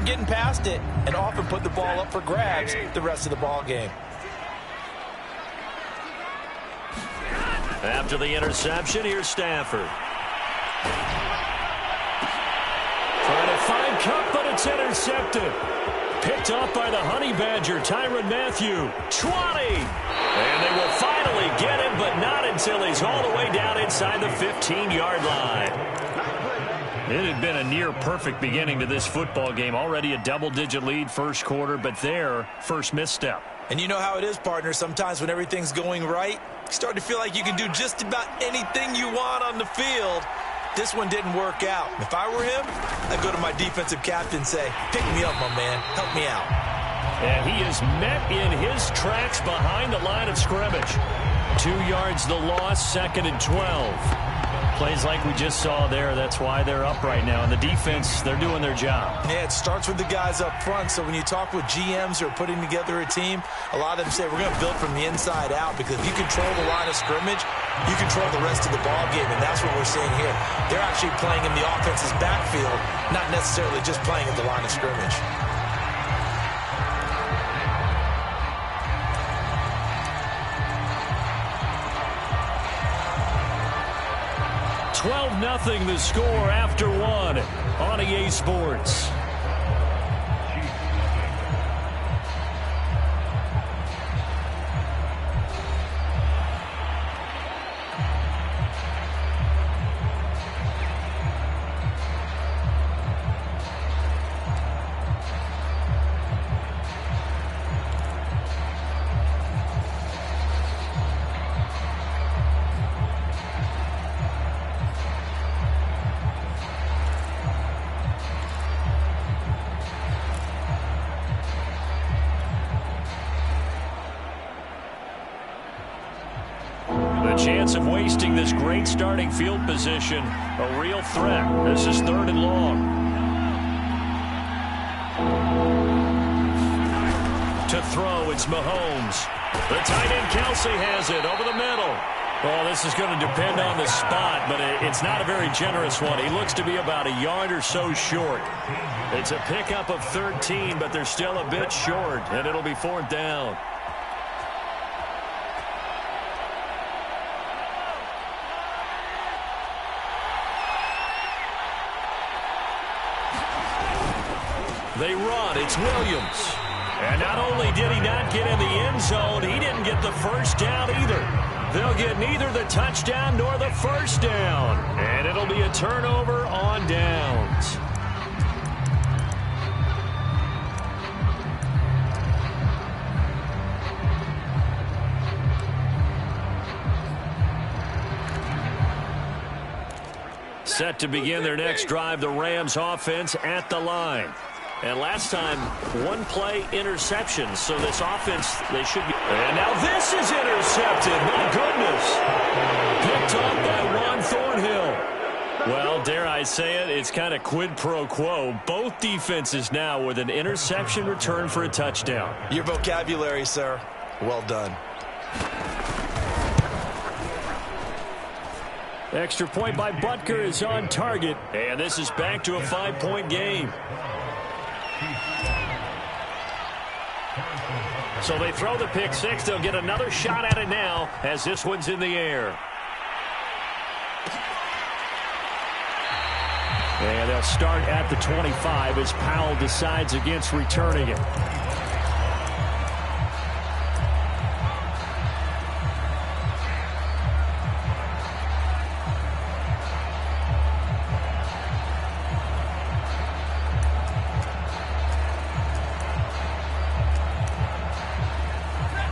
getting past it and often put the ball up for grabs the rest of the ball game. After the interception, here's Stafford. Trying to find Cup, but it's intercepted. Picked off by the Honey Badger, Tyrann Mathieu. 20! And they will finally get him, but not until he's all the way down inside the 15-yard line. It had been a near-perfect beginning to this football game. Already a double-digit lead first quarter, but their first misstep. And you know how it is, partner. Sometimes when everything's going right, you start to feel like you can do just about anything you want on the field. This one didn't work out. If I were him, I'd go to my defensive captain and say, pick me up, my man. Help me out. And he is met in his tracks behind the line of scrimmage. 2 yards the loss, 2nd and 12. Plays like we just saw there. That's why they're up right now. And the defense, they're doing their job. Yeah, it starts with the guys up front. So when you talk with GMs who are putting together a team, a lot of them say we're going to build from the inside out, because if you control the line of scrimmage, you control the rest of the ball game, and that's what we're seeing here. They're actually playing in the offense's backfield, not necessarily just playing at the line of scrimmage. 12-0 the score after one on EA Sports. Chance of wasting this great starting field position, a real threat. This is 3rd and long. To throw, it's Mahomes. The tight end Kelsey has it over the middle. Well, this is going to depend on the spot, but it's not a very generous one. He looks to be about a yard or so short. It's a pickup of 13, but they're still a bit short, and it'll be 4th down. They run. It's Williams. And not only did he not get in the end zone, he didn't get the first down either. They'll get neither the touchdown nor the first down. And it'll be a turnover on downs. Set to begin their next drive, the Rams offense at the line. And last time, one-play interception. So this offense, they should be. And now this is intercepted. My goodness. Picked up by Juan Thornhill. Well, dare I say it, it's kind of quid pro quo. Both defenses now with an interception return for a touchdown. Your vocabulary, sir. Well done. Extra point by Butker is on target. And this is back to a 5-point game. So they throw the pick six. They'll get another shot at it now as this one's in the air. And they'll start at the 25 as Powell decides against returning it.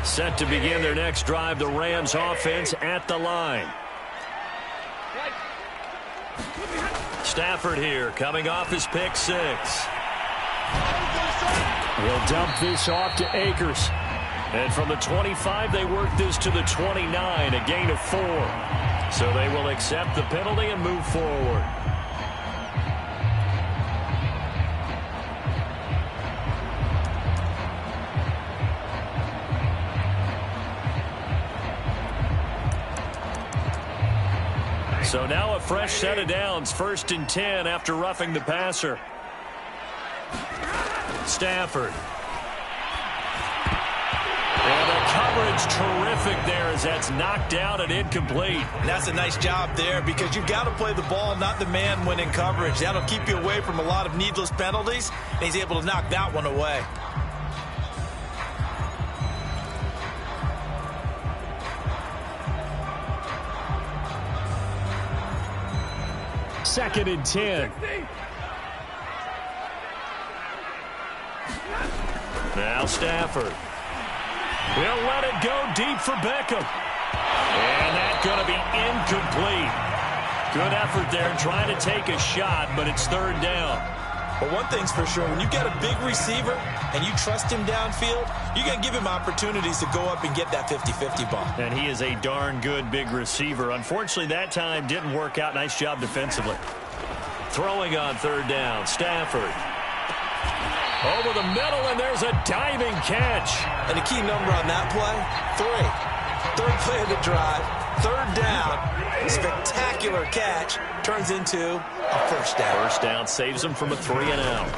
Set to begin their next drive, the Rams offense at the line. Stafford here, coming off his pick six. He'll dump this off to Akers. And from the 25, they work this to the 29, a gain of 4. So they will accept the penalty and move forward. So now a fresh set of downs, 1st and 10 after roughing the passer. Stafford. And the coverage terrific there as that's knocked down and incomplete. And that's a nice job there because you've got to play the ball, not the man when in coverage. That'll keep you away from a lot of needless penalties, and he's able to knock that one away. Second and 10. Now Stafford. He'll let it go deep for Beckham. And that's going to be incomplete. Good effort there trying to take a shot, but it's third down. But one thing's for sure, when you've got a big receiver and you trust him downfield, you're going to give him opportunities to go up and get that 50-50 ball. And he is a darn good big receiver. Unfortunately, that time didn't work out. Nice job defensively. Throwing on third down, Stafford. Over the middle, and there's a diving catch. And the key number on that play, 3. Third play of the drive, third down, spectacular catch, turns into a first down. First down saves him from a 3-and-out.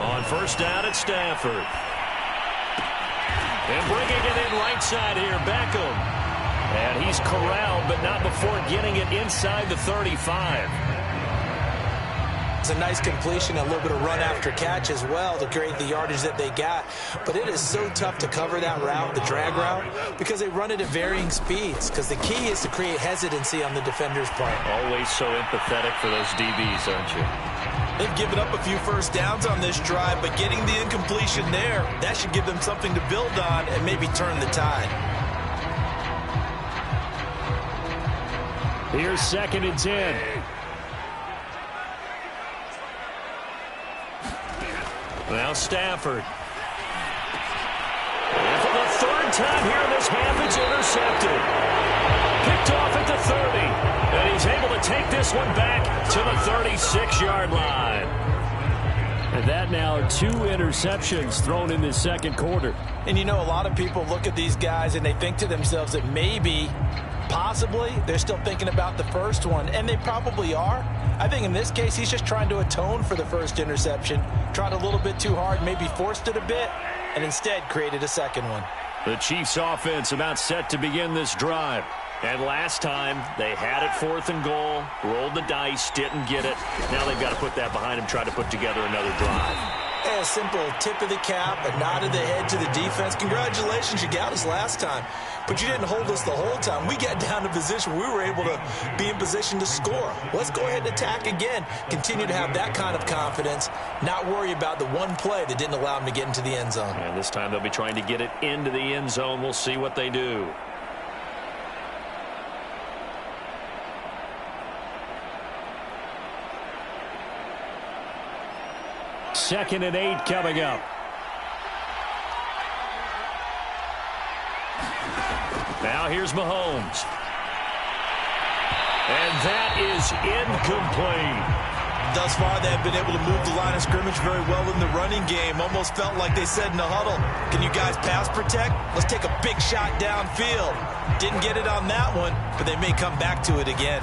On first down, it's Stafford. And bringing it in right side here, Beckham. And he's corralled, but not before getting it inside the 35. It's a nice completion, a little bit of run after catch as well to create the yardage that they got. But it is so tough to cover that route, the drag route, because they run it at varying speeds. Because the key is to create hesitancy on the defender's part. Always so empathetic for those DBs, aren't you? They've given up a few first downs on this drive, but getting the incompletion there, that should give them something to build on and maybe turn the tide. Here's second and 10. Now Stafford. And for the third time here in this half, it's intercepted. Picked off at the 30. And he's able to take this one back to the 36-yard line. And that now 2 interceptions thrown in this second quarter. And you know, a lot of people look at these guys and they think to themselves that maybe, possibly, they're still thinking about the first one. And they probably are. I think in this case, he's just trying to atone for the first interception. Tried a little bit too hard, maybe forced it a bit, and instead created a second one. The Chiefs offense about set to begin this drive. And last time, they had it 4th and goal, rolled the dice, didn't get it. Now they've got to put that behind them, try to put together another drive. A simple tip of the cap, a nod of the head to the defense. Congratulations, you got us last time. But you didn't hold us the whole time. We got down to position where we were able to be in position to score. Let's go ahead and attack again. Continue to have that kind of confidence, not worry about the one play that didn't allow them to get into the end zone. And this time they'll be trying to get it into the end zone. We'll see what they do. Second and 8 coming up. Now here's Mahomes. And that is incomplete. Thus far, they have been able to move the line of scrimmage very well in the running game. Almost felt like they said in the huddle, can you guys pass protect? Let's take a big shot downfield. Didn't get it on that one, but they may come back to it again.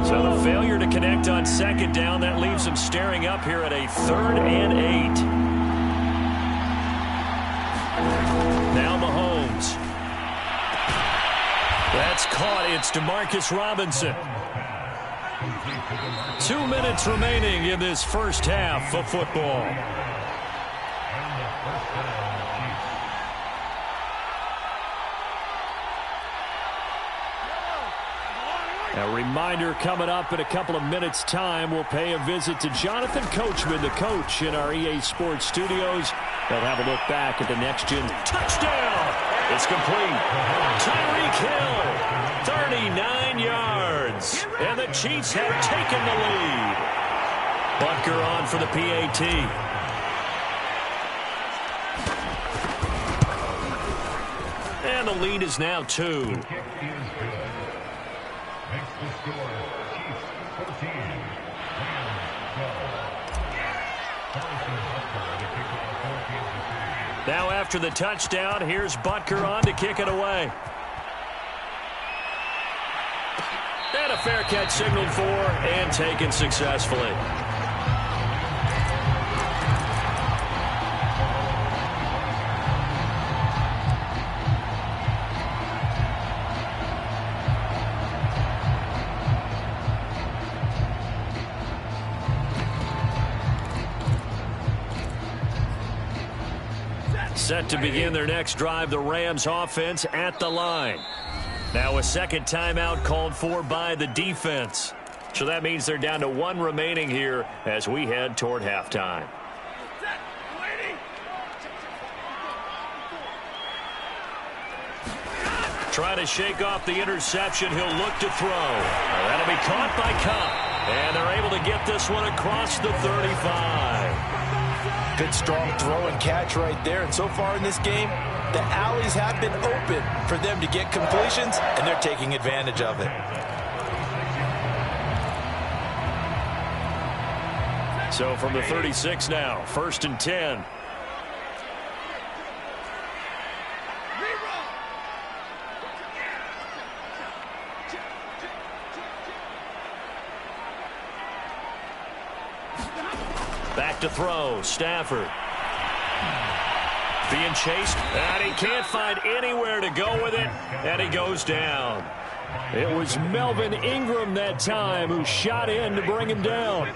So the failure to connect on second down, that leaves them staring up here at a 3rd and 8. Now Mahomes. That's caught. It's Demarcus Robinson. 2 minutes remaining in this first half of football. A reminder coming up in a couple of minutes' time. We'll pay a visit to Jonathan Coachman, the coach in our EA Sports studios. They'll have a look back at the next-gen touchdown. It's complete. Tyreek Hill, 39 yards. And the Chiefs have taken the lead. Butker on for the PAT. And the lead is now 2. Now after the touchdown, here's Butker on to kick it away. And a fair catch signaled for and taken successfully. Set to begin their next drive, the Rams offense at the line. Now a second timeout called for by the defense. So that means they're down to one remaining here as we head toward halftime. Trying to shake off the interception. He'll look to throw. That'll be caught by Cup. And they're able to get this one across the 35. Good, strong throw and catch right there. And so far in this game, the alleys have been open for them to get completions, and they're taking advantage of it. So from the 36 now, 1st and 10. Back to throw, Stafford. Being chased, and he can't find anywhere to go with it, and he goes down. It was Melvin Ingram that time who shot in to bring him down.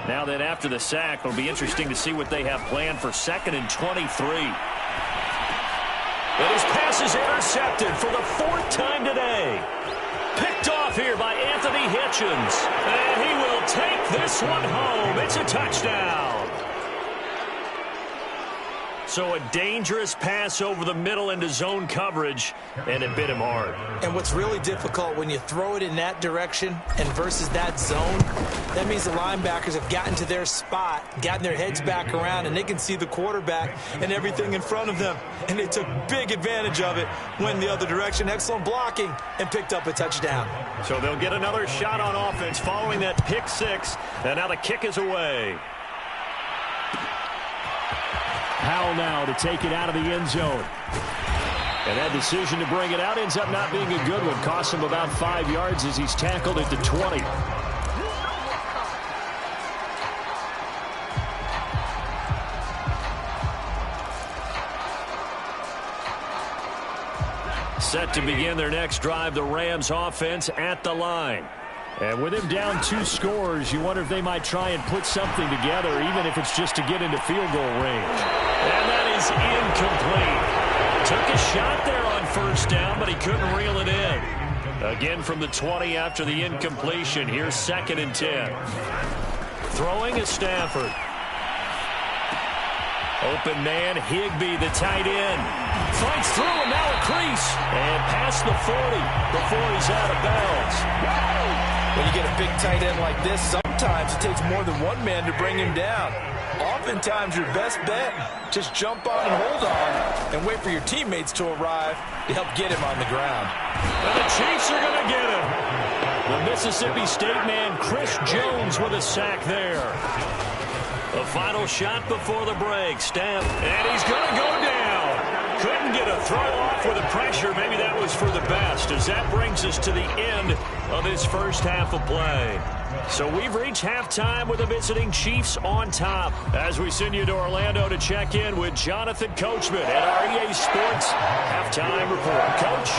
Now that after the sack, it'll be interesting to see what they have planned for 2nd and 23. And his pass is intercepted for the 4th time today. Picked off here by Anthony Hitchens. And he will take this one home. It's a touchdown. So a dangerous pass over the middle into zone coverage, and it bit him hard. And what's really difficult when you throw it in that direction and versus that zone, that means the linebackers have gotten to their spot, gotten their heads back around, and they can see the quarterback and everything in front of them. And they took big advantage of it, went the other direction, excellent blocking, and picked up a touchdown. So they'll get another shot on offense following that pick six, and now the kick is away. Powell now to take it out of the end zone. And that decision to bring it out ends up not being a good one. Costs him about 5 yards as he's tackled at the 20. Set to begin their next drive, the Rams offense at the line. And with him down 2 scores, you wonder if they might try and put something together, even if it's just to get into field goal range. And that is incomplete. Took a shot there on 1st down, but he couldn't reel it in. Again from the 20 after the incompletion. Here's 2nd and 10. Throwing is Stafford. Open man, Higbee, the tight end. Fights through and now a crease. And past the 40 before he's out of bounds. When you get a big tight end like this, sometimes it takes more than one man to bring him down. Oftentimes, your best bet, just jump on and hold on and wait for your teammates to arrive to help get him on the ground. And the Chiefs are going to get him. The Mississippi State man, Chris Jones, with a sack there. The final shot before the break. Stamp, and he's going to go down. Couldn't get a throw off with the pressure. Maybe that was for the best, as that brings us to the end of this first half of play. So we've reached halftime with the visiting Chiefs on top, as we send you to Orlando to check in with Jonathan Coachman at our EA Sports Halftime Report. Coach,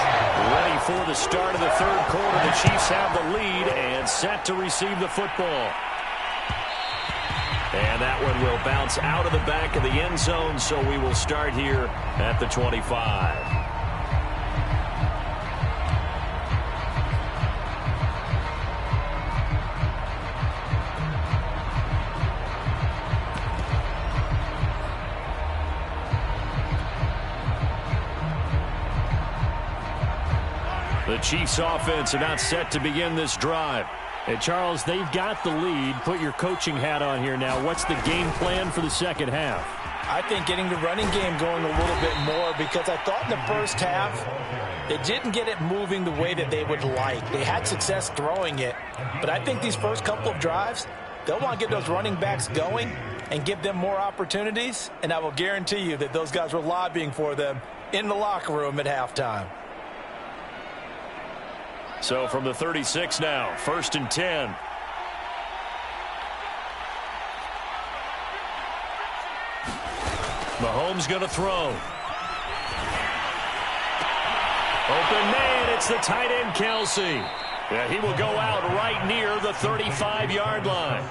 ready for the start of the 3rd quarter. The Chiefs have the lead and set to receive the football. And that one will bounce out of the back of the end zone, so we will start here at the 25. The Chiefs offense about set to begin this drive. Hey, Charles, they've got the lead. Put your coaching hat on here now. What's the game plan for the second half? I think getting the running game going a little bit more, because I thought in the first half they didn't get it moving the way that they would like. They had success throwing it, but I think these first couple of drives, they'll want to get those running backs going and give them more opportunities, and I will guarantee you that those guys were lobbying for them in the locker room at halftime. So from the 36 now, 1st and 10. Mahomes going to throw. Open man, it's the tight end, Kelsey. Yeah, he will go out right near the 35-yard line.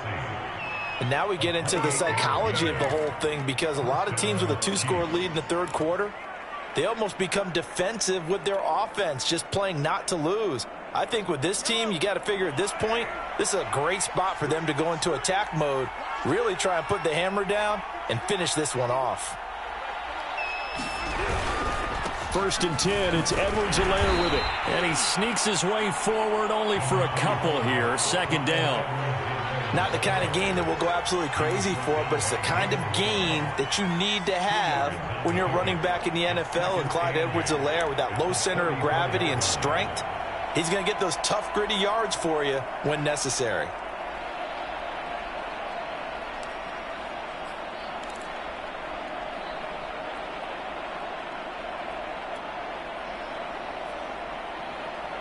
And now we get into the psychology of the whole thing, because a lot of teams with a 2-score lead in the third quarter, they almost become defensive with their offense, just playing not to lose. I think with this team, you got to figure at this point, this is a great spot for them to go into attack mode, really try and put the hammer down and finish this one off. 1st and 10, it's Edwards-Helaire with it. And he sneaks his way forward only for a couple here. 2nd down. Not the kind of gain that we'll go absolutely crazy for, but it's the kind of gain that you need to have when you're running back in the NFL. And Clyde Edwards-Helaire, with that low center of gravity and strength, he's going to get those tough, gritty yards for you when necessary.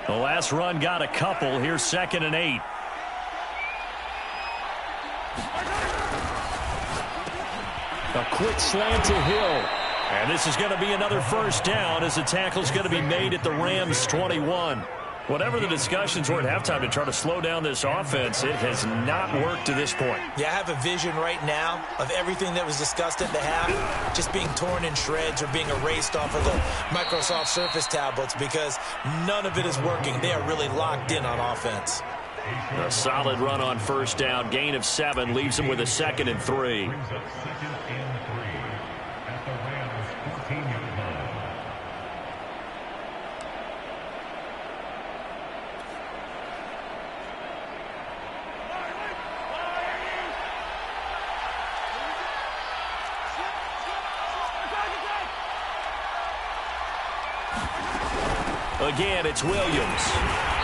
The last run got a couple. Here's 2nd and 8. A quick slant to Hill. And this is going to be another 1st down, as the tackle's going to be made at the Rams' 21. Whatever the discussions were at halftime to try to slow down this offense, it has not worked to this point. Yeah, I have a vision right now of everything that was discussed at the half just being torn in shreds or being erased off of the Microsoft Surface tablets, because none of it is working. They are really locked in on offense. A solid run on 1st down. Gain of 7 leaves him with a 2nd and 3. Again, it's Williams.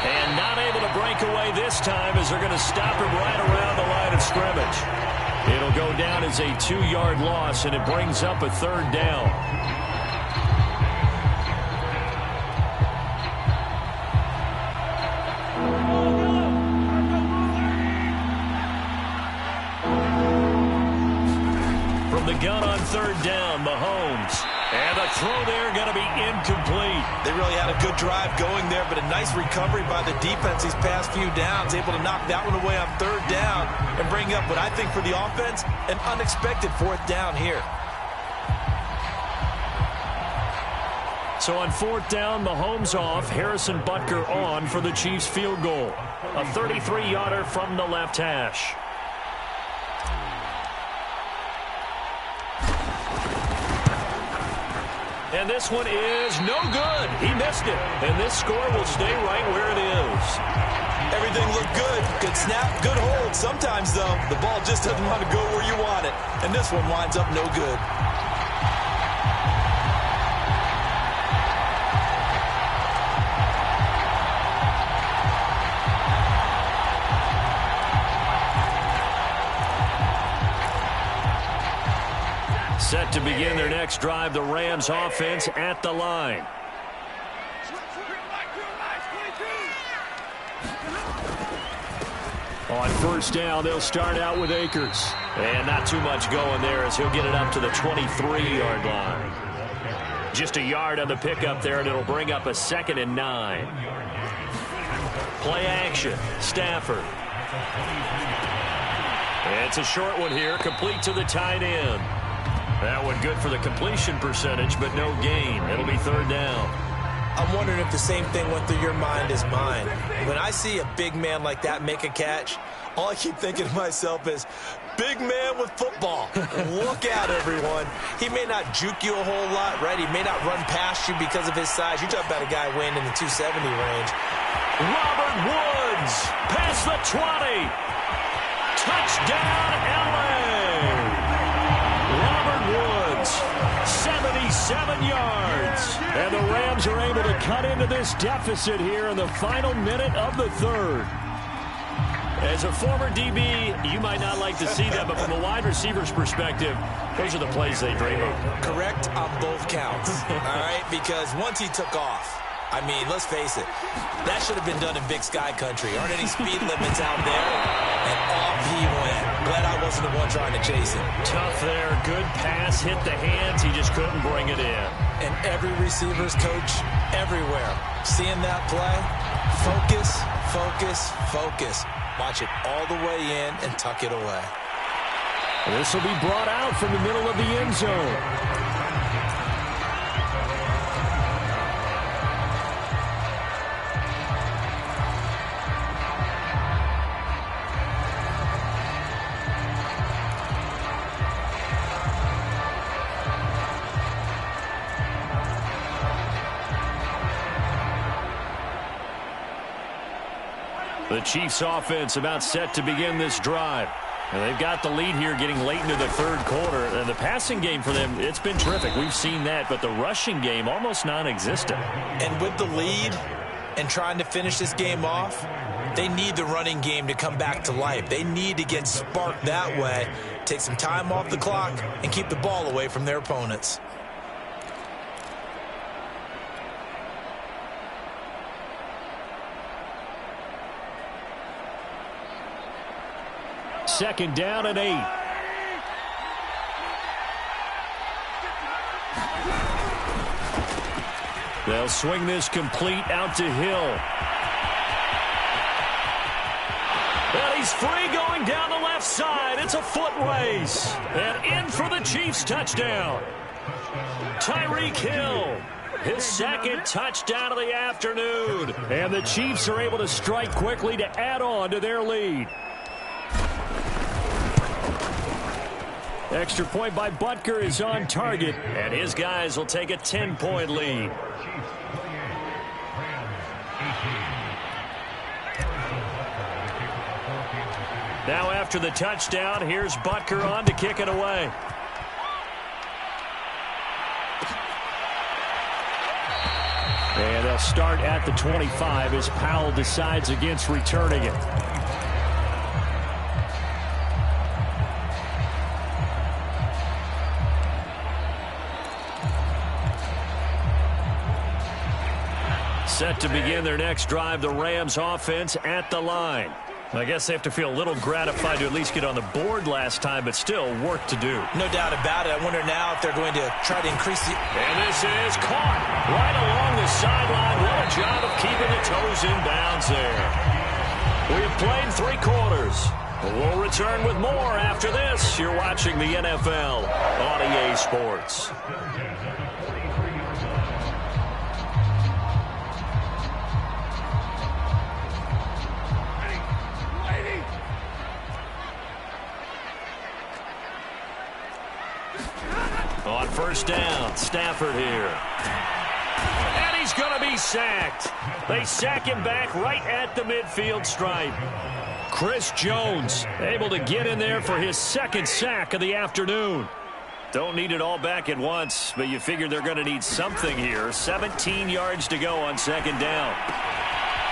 And not able to break away this time, as they're going to stop him right around the line of scrimmage. It'll go down as a 2-yard loss, and it brings up a 3rd down. From the gun on 3rd down, Mahomes. And the throw there going to be incomplete. They really had a good drive going there, but a nice recovery by the defense these past few downs, able to knock that one away on 3rd down and bring up what I think for the offense, an unexpected 4th down here. So on 4th down, Mahomes off, Harrison Butker on for the Chiefs field goal. A 33-yarder from the left hash. And this one is no good. He missed it. And this score will stay right where it is. Everything looked good. Good snap, good hold. Sometimes, though, the ball just doesn't want to go where you want it. And this one winds up no good. Set to begin their next drive, the Rams offense at the line. On 1st down, they'll start out with Akers. And not too much going there, as he'll get it up to the 23-yard line. Just a yard on the pickup there, and it'll bring up a 2nd and 9. Play action, Stafford. It's a short one here, complete to the tight end. That one good for the completion percentage, but no gain. It'll be 3rd down. I'm wondering if the same thing went through your mind as mine. When I see a big man like that make a catch, all I keep thinking to myself is, big man with football. Look out, everyone. He may not juke you a whole lot, right? He may not run past you because of his size. You're talking about a guy weighing in the 270 range. Robert Woods, past the 20. Touchdown, LA. Robert Woods, 77 yards. And the Rams are able to cut into this deficit here in the final minute of the 3rd. As a former DB, you might not like to see that, but from a wide receiver's perspective, those are the plays they dream of. Correct on both counts, all right? Because once he took off, I mean, let's face it, that should have been done in Big Sky country. Aren't any speed limits out there? And off he went. Glad I wasn't the one trying to chase him. Tough there. Good pass. Hit the hands. He just couldn't bring it in. And every receiver's coach everywhere. Seeing that play, focus, focus, focus. Watch it all the way in and tuck it away. This will be brought out from the middle of the end zone. The Chiefs offense about set to begin this drive. And they've got the lead here getting late into the third quarter. And the passing game for them, it's been terrific. We've seen that, but the rushing game almost non-existent. And with the lead and trying to finish this game off, they need the running game to come back to life. They need to get sparked that way, take some time off the clock, and keep the ball away from their opponents. Second down and 8. They'll swing this complete out to Hill. Well, he's free going down the left side. It's a foot race. And in for the Chiefs touchdown. Tyreek Hill. His second touchdown of the afternoon. And the Chiefs are able to strike quickly to add on to their lead. Extra point by Butker is on target. And his guys will take a 10-point lead. Now after the touchdown, here's Butker on to kick it away. And they'll start at the 25 as Powell decides against returning it. Set to begin their next drive, the Rams offense at the line. I guess they have to feel a little gratified to at least get on the board last time, but still work to do. No doubt about it. I wonder now if they're going to try to increase the... And this is caught right along the sideline. What a job of keeping the toes in bounds there. We have played 3 quarters. We'll return with more after this. You're watching the NFL on EA Sports. On first down, Stafford here. And he's going to be sacked. They sack him back right at the midfield stripe. Chris Jones able to get in there for his second sack of the afternoon. Don't need it all back at once, but you figure they're going to need something here. 17 yards to go on second down.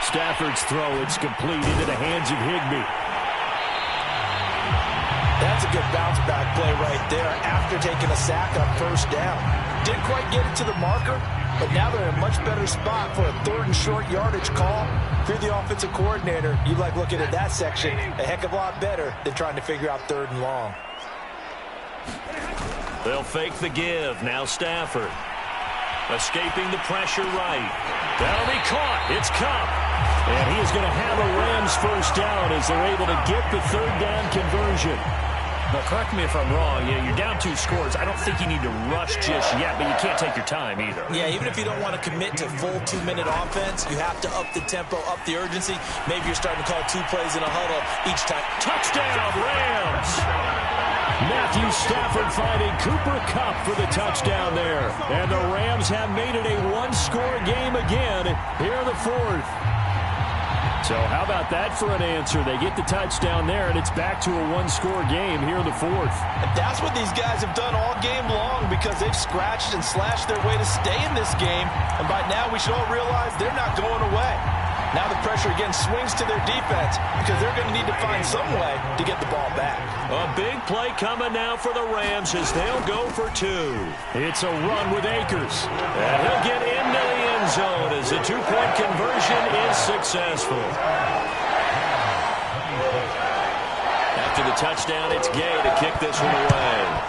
Stafford's throw, it's complete into the hands of Higbee. That's a good bounce-back play right there after taking a sack on first down. Didn't quite get it to the marker, but now they're in a much better spot for a 3rd and short yardage call. If you're the offensive coordinator, you like looking at that section a heck of a lot better than trying to figure out 3rd and long. They'll fake the give. Now Stafford. Escaping the pressure right. That'll be caught. It's Cup. And he is going to have a Rams first down as they're able to get the 3rd down conversion. Now, correct me if I'm wrong. Yeah, you're down 2 scores. I don't think you need to rush just yet, but you can't take your time either. Yeah, even if you don't want to commit to full 2-minute offense, you have to up the tempo, up the urgency. Maybe you're starting to call 2 plays in a huddle each time. Touchdown, Rams! Matthew Stafford finding Cooper Kupp for the touchdown there. And the Rams have made it a 1-score game again here in the 4th. So how about that for an answer? They get the touchdown there, and it's back to a 1-score game here in the 4th. And that's what these guys have done all game long because they've scratched and slashed their way to stay in this game. And by now, we should all realize they're not going away. Now the pressure again swings to their defense because they're going to need to find some way to get the ball back. A big play coming now for the Rams as they'll go for 2. It's a run with Akers. And he'll get into the end end zone as the two-point conversion is successful. After the touchdown, it's Gay to kick this one away.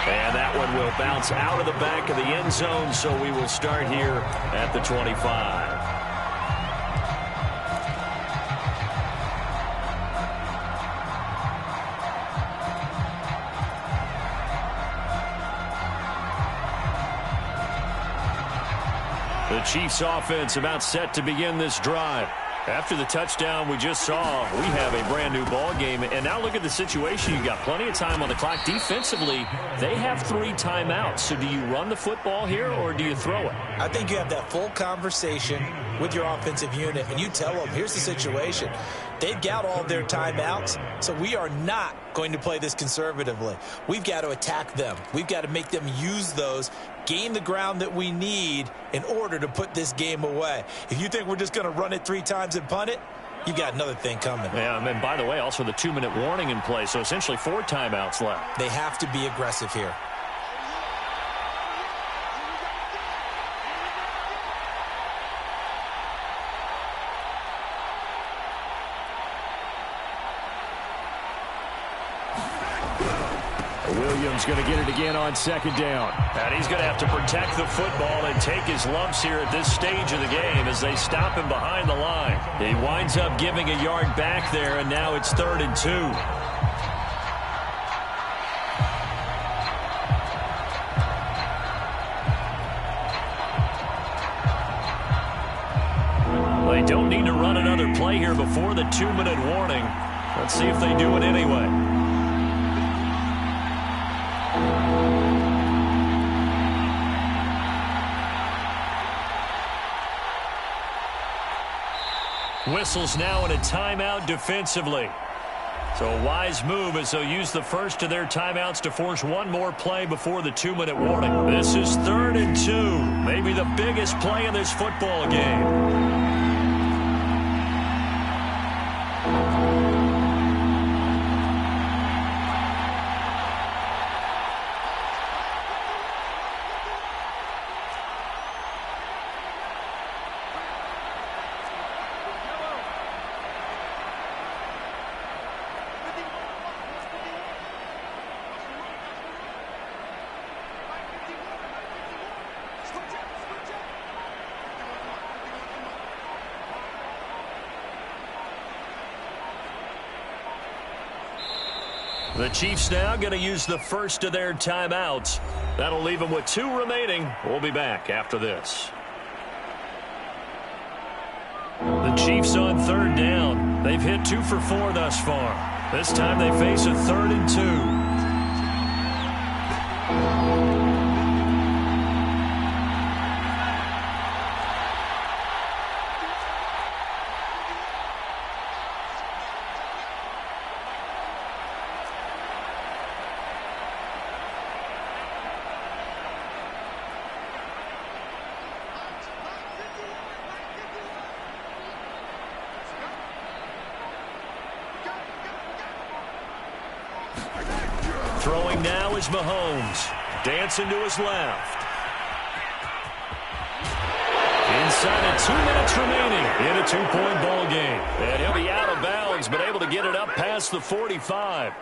And that one will bounce out of the back of the end zone, so we will start here at the 25. The Chiefs offense about set to begin this drive. After the touchdown we just saw, we have a brand new ball game. And now look at the situation. You got plenty of time on the clock. Defensively, they have 3 timeouts. So do you run the football here or do you throw it? I think you have that full conversation with your offensive unit, and you tell them, here's the situation. They've got all their timeouts, so we are not going to play this conservatively. We've got to attack them. We've got to make them use those, gain the ground that we need in order to put this game away. If you think we're just going to run it 3 times and punt it, you've got another thing coming. Yeah, and by the way, also the 2-minute warning in play, so essentially 4 timeouts left. They have to be aggressive here. Williams going to get it again on 2nd down. And he's going to have to protect the football and take his lumps here at this stage of the game as they stop him behind the line. He winds up giving a yard back there, and now it's 3rd and 2. They don't need to run another play here before the 2-minute warning. Let's see if they do it anyway. Whistles now in a timeout defensively. So a wise move as they'll use the first of their timeouts to force one more play before the 2-minute warning. This is 3rd and 2. Maybe the biggest play in this football game. The Chiefs now going to use the first of their timeouts. That'll leave them with 2 remaining. We'll be back after this. The Chiefs on 3rd down. They've hit 2 for 4 thus far. This time they face a 3rd and 2. Throwing now is Mahomes. Dancing to his left. Inside of 2 minutes remaining in a 2-point ball game. And he'll be out of bounds, but able to get it up past the 45.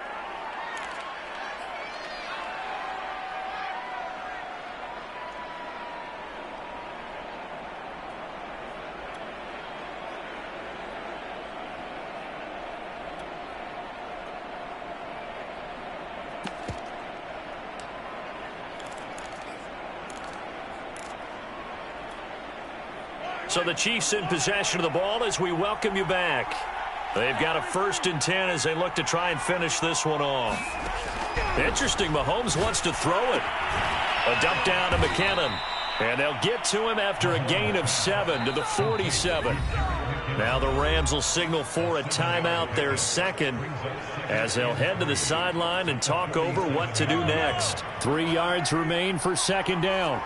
So the Chiefs in possession of the ball as we welcome you back. They've got a 1st and 10 as they look to try and finish this one off. Interesting, Mahomes wants to throw it. A dump down to McKinnon. And they'll get to him after a gain of 7 to the 47. Now the Rams will signal for a timeout, their 2nd, as they'll head to the sideline and talk over what to do next. 3 yards remain for 2nd down.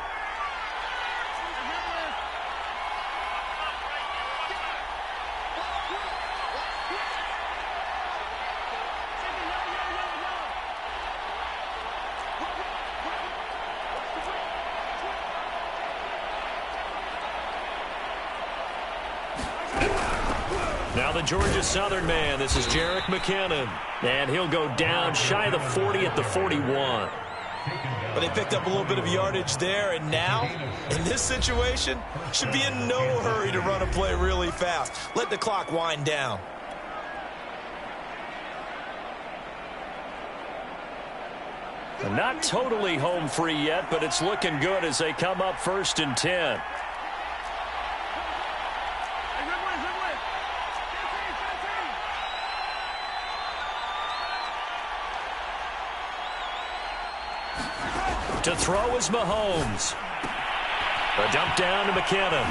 Now the Georgia Southern man, this is Jerick McKinnon. And he'll go down shy of the 40 at the 41. But they picked up a little bit of yardage there, and now, in this situation, should be in no hurry to run a play really fast. Let the clock wind down. Not totally home free yet, but it's looking good as they come up 1st and 10. To throw is Mahomes. A dump down to McKinnon.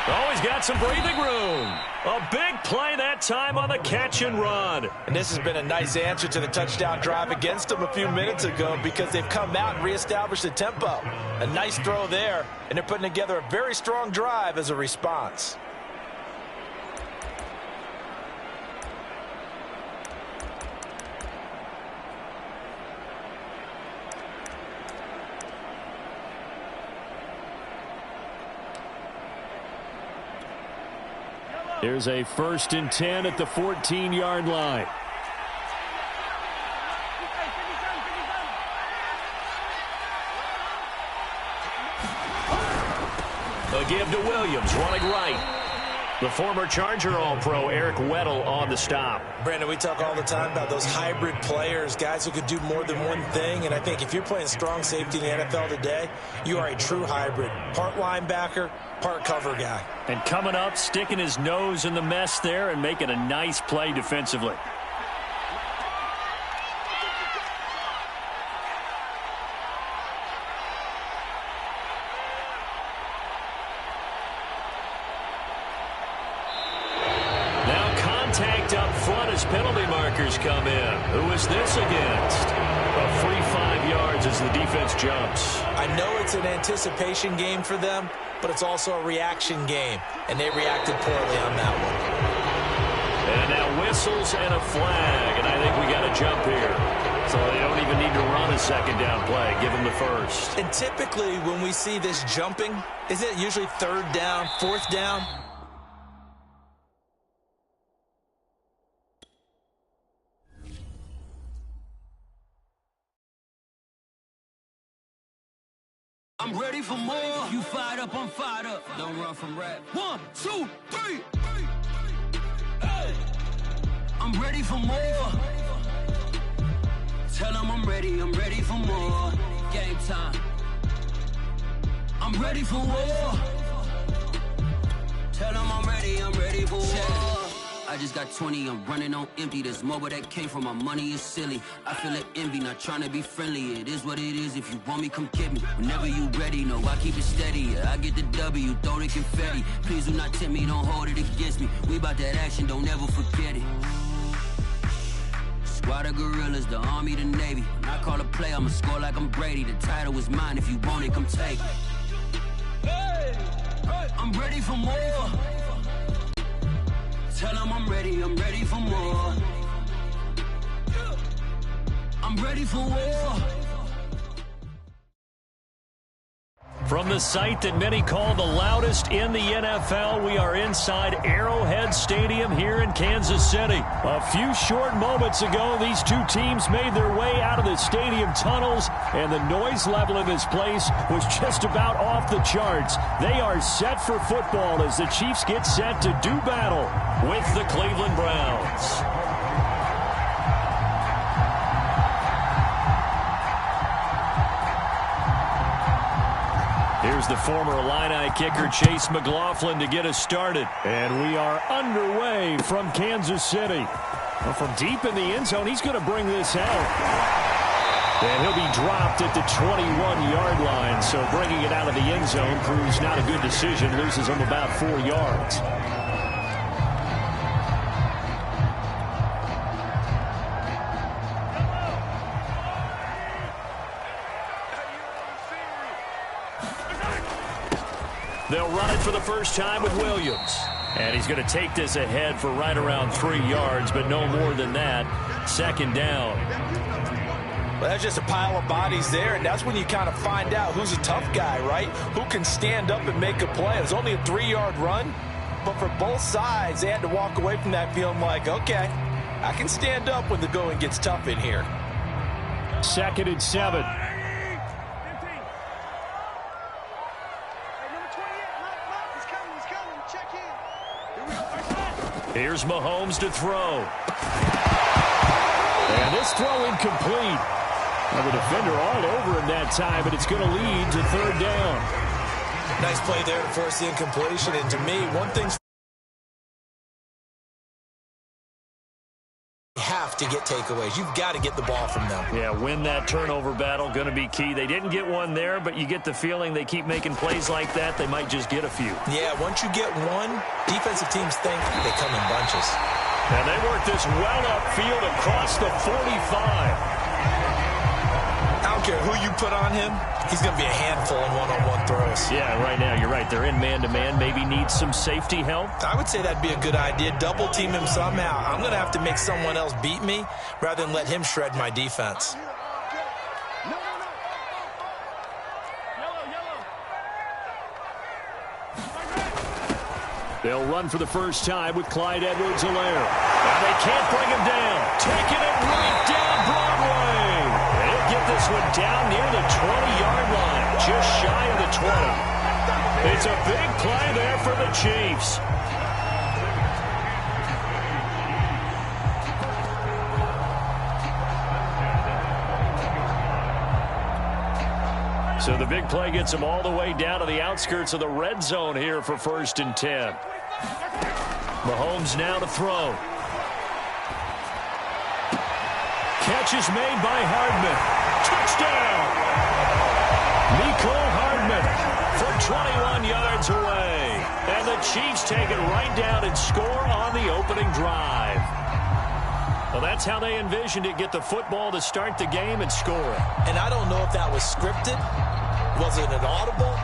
Oh, he's got some breathing room. A big play that time on the catch and run. And this has been a nice answer to the touchdown drive against them a few minutes ago because they've come out and reestablished the tempo. A nice throw there, and they're putting together a very strong drive as a response. There's a 1st and 10 at the 14-yard line. A give to Williams, running right. The former Charger All-Pro Eric Weddle on the stop. Brandon, we talk all the time about those hybrid players, guys who could do more than one thing. And I think if you're playing strong safety in the NFL today, you are a true hybrid. Part linebacker, part cover guy. And coming up, sticking his nose in the mess there and making a nice play defensively. Contact up front as penalty markers come in. Who is this against? A free 5 yards as the defense jumps. I know it's an anticipation game for them, but it's also a reaction game, and they reacted poorly on that one. And now whistles and a flag, and I think we got a jump here. So they don't even need to run a 2nd down play. Give them the 1st. And typically when we see this jumping, isn't it usually 3rd down, 4th down? I'm ready for more. You fired up, I'm fired up. Don't run from rap. 1, 2, 3. Hey. I'm ready for more. Tell them I'm ready for more. Game time. I'm ready for war. Tell them I'm ready for war. I just got 20, I'm running on empty. This mobile that came from my money is silly. I feel it envy, not trying to be friendly. It is what it is, if you want me, come get me. Whenever you ready, no, I keep it steady. Yeah, I get the W, throw the confetti. Please do not tempt me, don't hold it against me. We about that action, don't ever forget it. Squad of gorillas, the army, the navy. When I call a play, I'ma score like I'm Brady. The title is mine, if you want it, come take it. Hey, I'm ready for more. Tell them I'm ready for more. I'm ready for war. From the site that many call the loudest in the NFL, we are inside Arrowhead Stadium here in Kansas City. A few short moments ago, these two teams made their way out of the stadium tunnels, and the noise level in this place was just about off the charts. They are set for football as the Chiefs get set to do battle with the Cleveland Browns. Here's the former Illini kicker, Chase McLaughlin, to get us started. And we are underway from Kansas City. Well, from deep in the end zone, he's going to bring this out. And he'll be dropped at the 21-yard line. So bringing it out of the end zone proves not a good decision. Loses him about 4 yards. They'll run it for the first time with Williams. And he's going to take this ahead for right around 3 yards, but no more than that. 2nd down. Well, that's just a pile of bodies there, and that's when you kind of find out who's a tough guy, right? Who can stand up and make a play. It was only a 3-yard run, but for both sides, they had to walk away from that feeling like, okay, I can stand up when the going gets tough in here. 2nd and 7. Here's Mahomes to throw. And this throw incomplete. Well, the defender all over him that time, but it's going to lead to 3rd down. Nice play there to force the incompletion. And to me, one thing's have to get takeaways. You've got to get the ball from them. Yeah, win that turnover battle, going to be key. They didn't get one there, but you get the feeling they keep making plays like that, they might just get a few. Yeah, once you get one, defensive teams think they come in bunches. And they work this well upfield across the 45. I don't care who you put on him, he's going to be a handful in one-on-one throws. Yeah, right now, you're right. They're in man-to-man, maybe need some safety help. I would say that'd be a good idea. Double team him somehow. I'm going to have to make someone else beat me rather than let him shred my defense. They'll run for the first time with Clyde Edwards-Helaire. And they can't bring him down. Taking it right down Broadway. They'll get this one down near the 20-yard line, just shy of the 20. It's a big play there for the Chiefs. So the big play gets them all the way down to the outskirts of the red zone here for 1st and 10. Mahomes now to throw. Catch is made by Hardman. Touchdown! Mecole Hardman from 21 yards away. And the Chiefs take it right down and score on the opening drive. Well, that's how they envisioned it. Get the football to start the game and score. And I don't know if that was scripted. Was it an audible?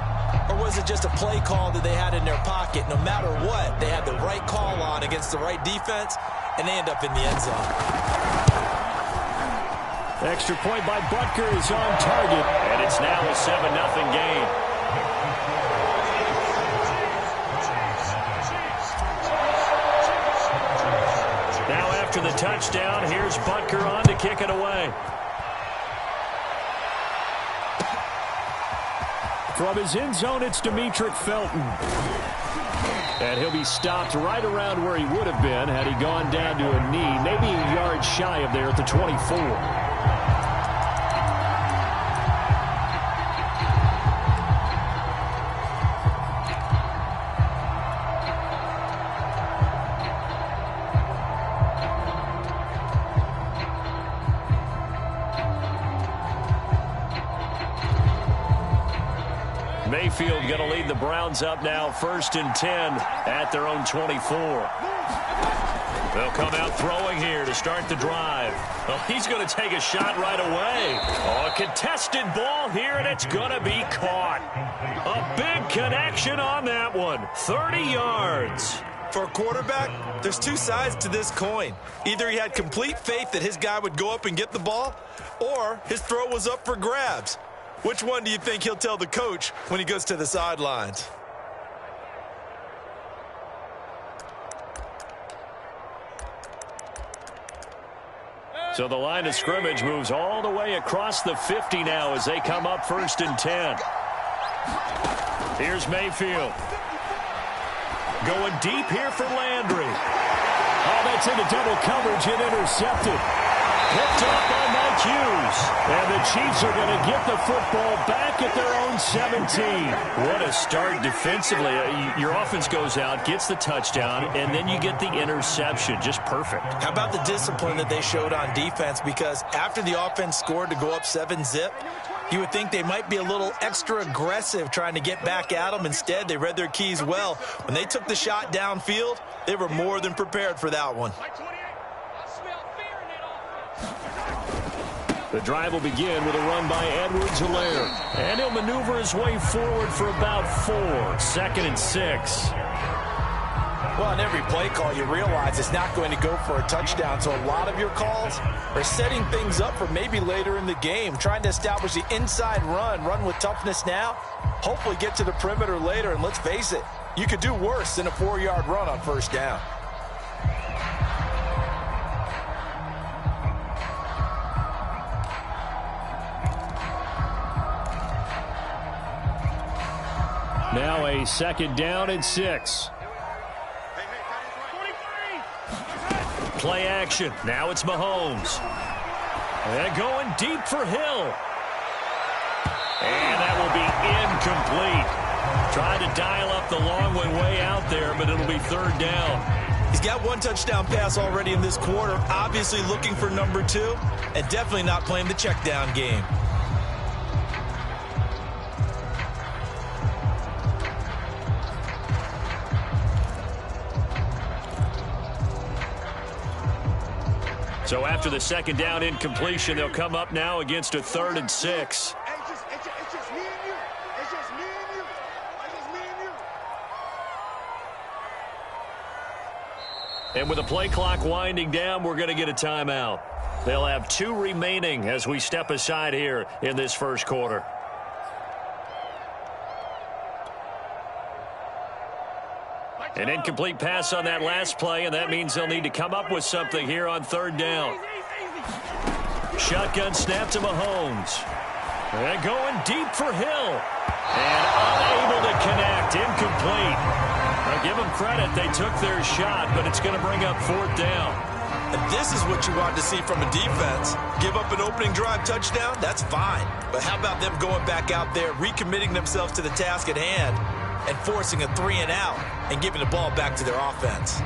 Or was it just a play call that they had in their pocket? No matter what, they had the right call on against the right defense, and they end up in the end zone. Extra point by Butker is on target. And it's now a 7-0 game. Now after the touchdown, here's Butker on to kick it away. From his end zone, it's Demetric Felton. And he'll be stopped right around where he would have been had he gone down to a knee, maybe a yard shy of there at the 24. Mayfield going to lead the Browns up now, 1st and 10 at their own 24. They'll come out throwing here to start the drive. Well, he's going to take a shot right away. Oh, a contested ball here, and it's going to be caught. A big connection on that one. 30 yards. For a quarterback, there's two sides to this coin. Either he had complete faith that his guy would go up and get the ball, or his throw was up for grabs. Which one do you think he'll tell the coach when he goes to the sidelines? So the line of scrimmage moves all the way across the 50 now as they come up 1st and 10. Here's Mayfield. Going deep here for Landry. Oh, that's into double coverage and intercepted. Picked up by Mike Hughes. And the Chiefs are going to get the football back at their own 17. What a start defensively. Your offense goes out, gets the touchdown, and then you get the interception. Just perfect. How about the discipline that they showed on defense? Because after the offense scored to go up 7-zip, you would think they might be a little extra aggressive trying to get back at them. Instead, they read their keys well. When they took the shot downfield, they were more than prepared for that one. The drive will begin with a run by Edwards-Helaire. And he'll maneuver his way forward for about 4. 2nd and 6. Well, on every play call, you realize it's not going to go for a touchdown. So a lot of your calls are setting things up for maybe later in the game, trying to establish the inside run with toughness now, hopefully get to the perimeter later. And let's face it, You could do worse than a 4-yard run on first down. Now a 2nd down and 6. Play action. Now it's Mahomes. And going deep for Hill. And that will be incomplete. Trying to dial up the long way out there, but it'll be 3rd down. He's got 1 touchdown pass already in this quarter. Obviously looking for number 2, and definitely not playing the check down game. So after the 2nd down incompletion, they'll come up now against a 3rd and 6. And with the play clock winding down, we're going to get a timeout. They'll have 2 remaining as we step aside here in this first quarter. An incomplete pass on that last play, and that means they'll need to come up with something here on 3rd down. Shotgun snap to Mahomes. And going deep for Hill. And unable to connect. Incomplete. Now give them credit. They took their shot, but it's going to bring up 4th down. And this is what you want to see from a defense. Give up an opening drive touchdown, that's fine. But how about them going back out there, recommitting themselves to the task at hand, and forcing a 3 and out and giving the ball back to their offense.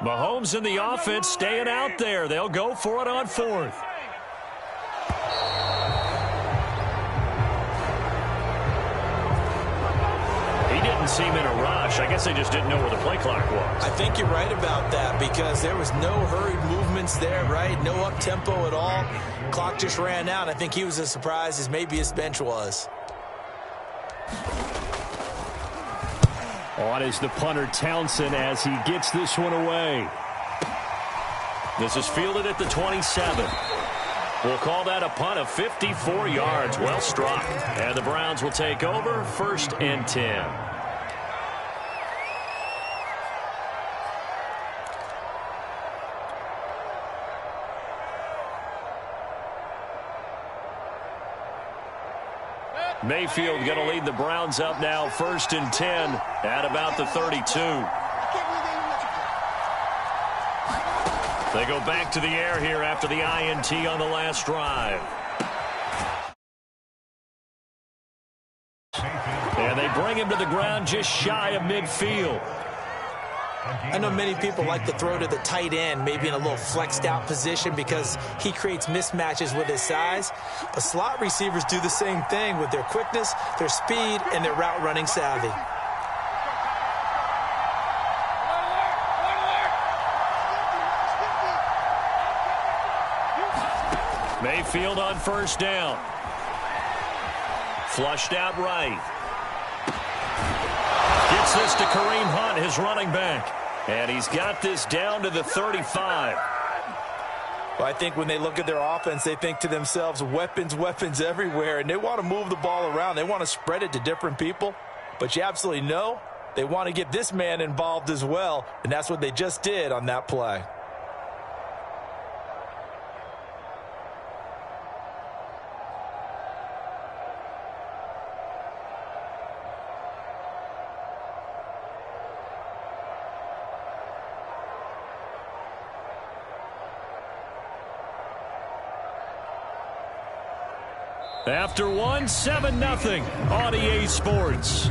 Mahomes and the offense staying out there. They'll go for it on 4th. Seem in a rush. I guess they just didn't know where the play clock was. I think you're right about that because there was no hurried movements there, right? No up-tempo at all. Clock just ran out. I think he was as surprised as maybe his bench was. On is the punter Townsend as he gets this one away. This is fielded at the 27. We'll call that a punt of 54 yards. Well struck. And the Browns will take over 1st and 10. Mayfield going to lead the Browns up now 1st and 10 at about the 32. They go back to the air here after the INT on the last drive. And they bring him to the ground just shy of midfield. I know many people like to throw to the tight end, maybe in a little flexed out position because he creates mismatches with his size. But slot receivers do the same thing with their quickness, their speed, and their route running savvy. Mayfield on 1st down. Flushed out right. Gets this to Kareem Hunt, his running back. And he's got this down to the 35. Well, I think when they look at their offense, they think to themselves, weapons, weapons everywhere. And they want to move the ball around. They want to spread it to different people. But you absolutely know they want to get this man involved as well. And that's what they just did on that play. After 1, 7-0 on EA Sports.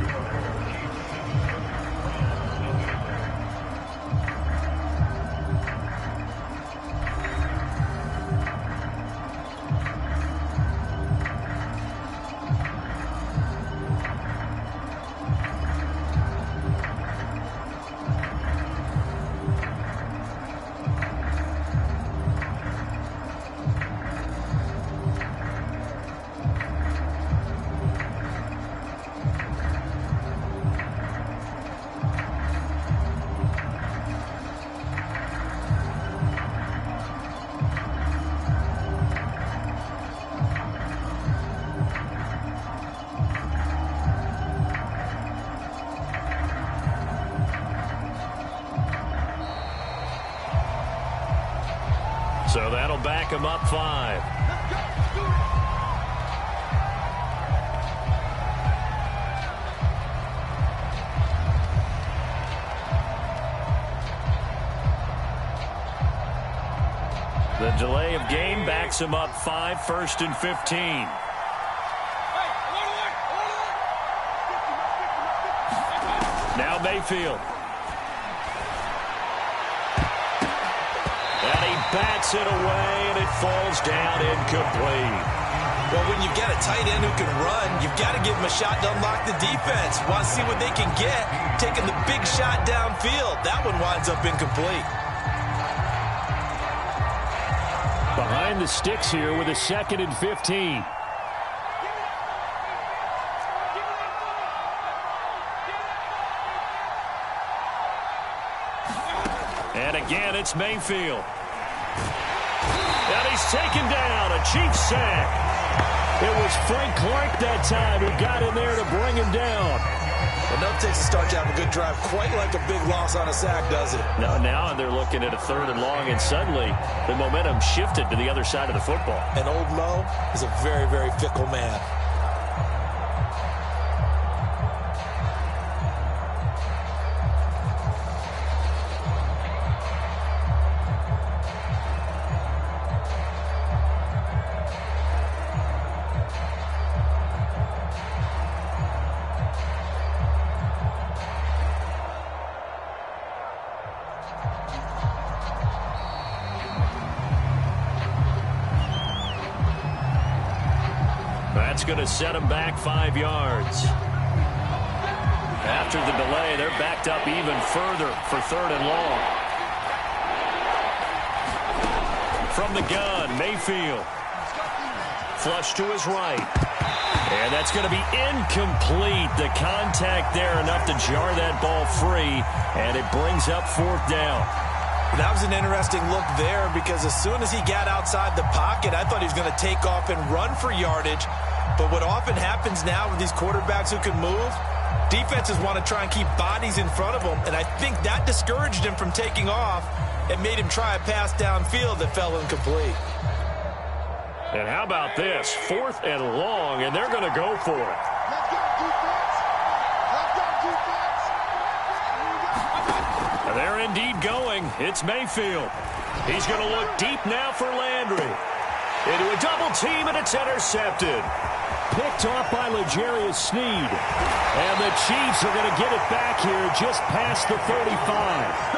back them up 5. The delay of game backs him up 5, 1st and 15. Now Mayfield. And he bats it away, and it falls down incomplete. Well, when you get a tight end who can run, you've got to give him a shot to unlock the defense. Want to see what they can get, taking the big shot downfield. That one winds up incomplete. Behind the sticks here with a 2nd and 15. And again, it's Mayfield. And he's taken down, a Chiefs sack. It was Frank Clark that time who got in there to bring him down. Enough takes to start to have a good drive, quite like a big loss on a sack, does it? No, now they're looking at a 3rd and long, and suddenly the momentum shifted to the other side of the football. And old Mo is a very, very fickle man. That's going to set them back 5 yards. After the delay, they're backed up even further for 3rd and long. From the gun, Mayfield. Flush to his right. And that's going to be incomplete. The contact there enough to jar that ball free, and it brings up 4th down. That was an interesting look there because as soon as he got outside the pocket, I thought he was going to take off and run for yardage. But what often happens now with these quarterbacks who can move, defenses want to try and keep bodies in front of them, and I think that discouraged him from taking off and made him try a pass downfield that fell incomplete. And how about this? 4th and long, and they're going to go for it. And they're indeed going. It's Mayfield. He's going to look deep now for Landry. Into a double team, and it's intercepted. Picked off by L'Jarius Sneed. And the Chiefs are going to get it back here just past the 35.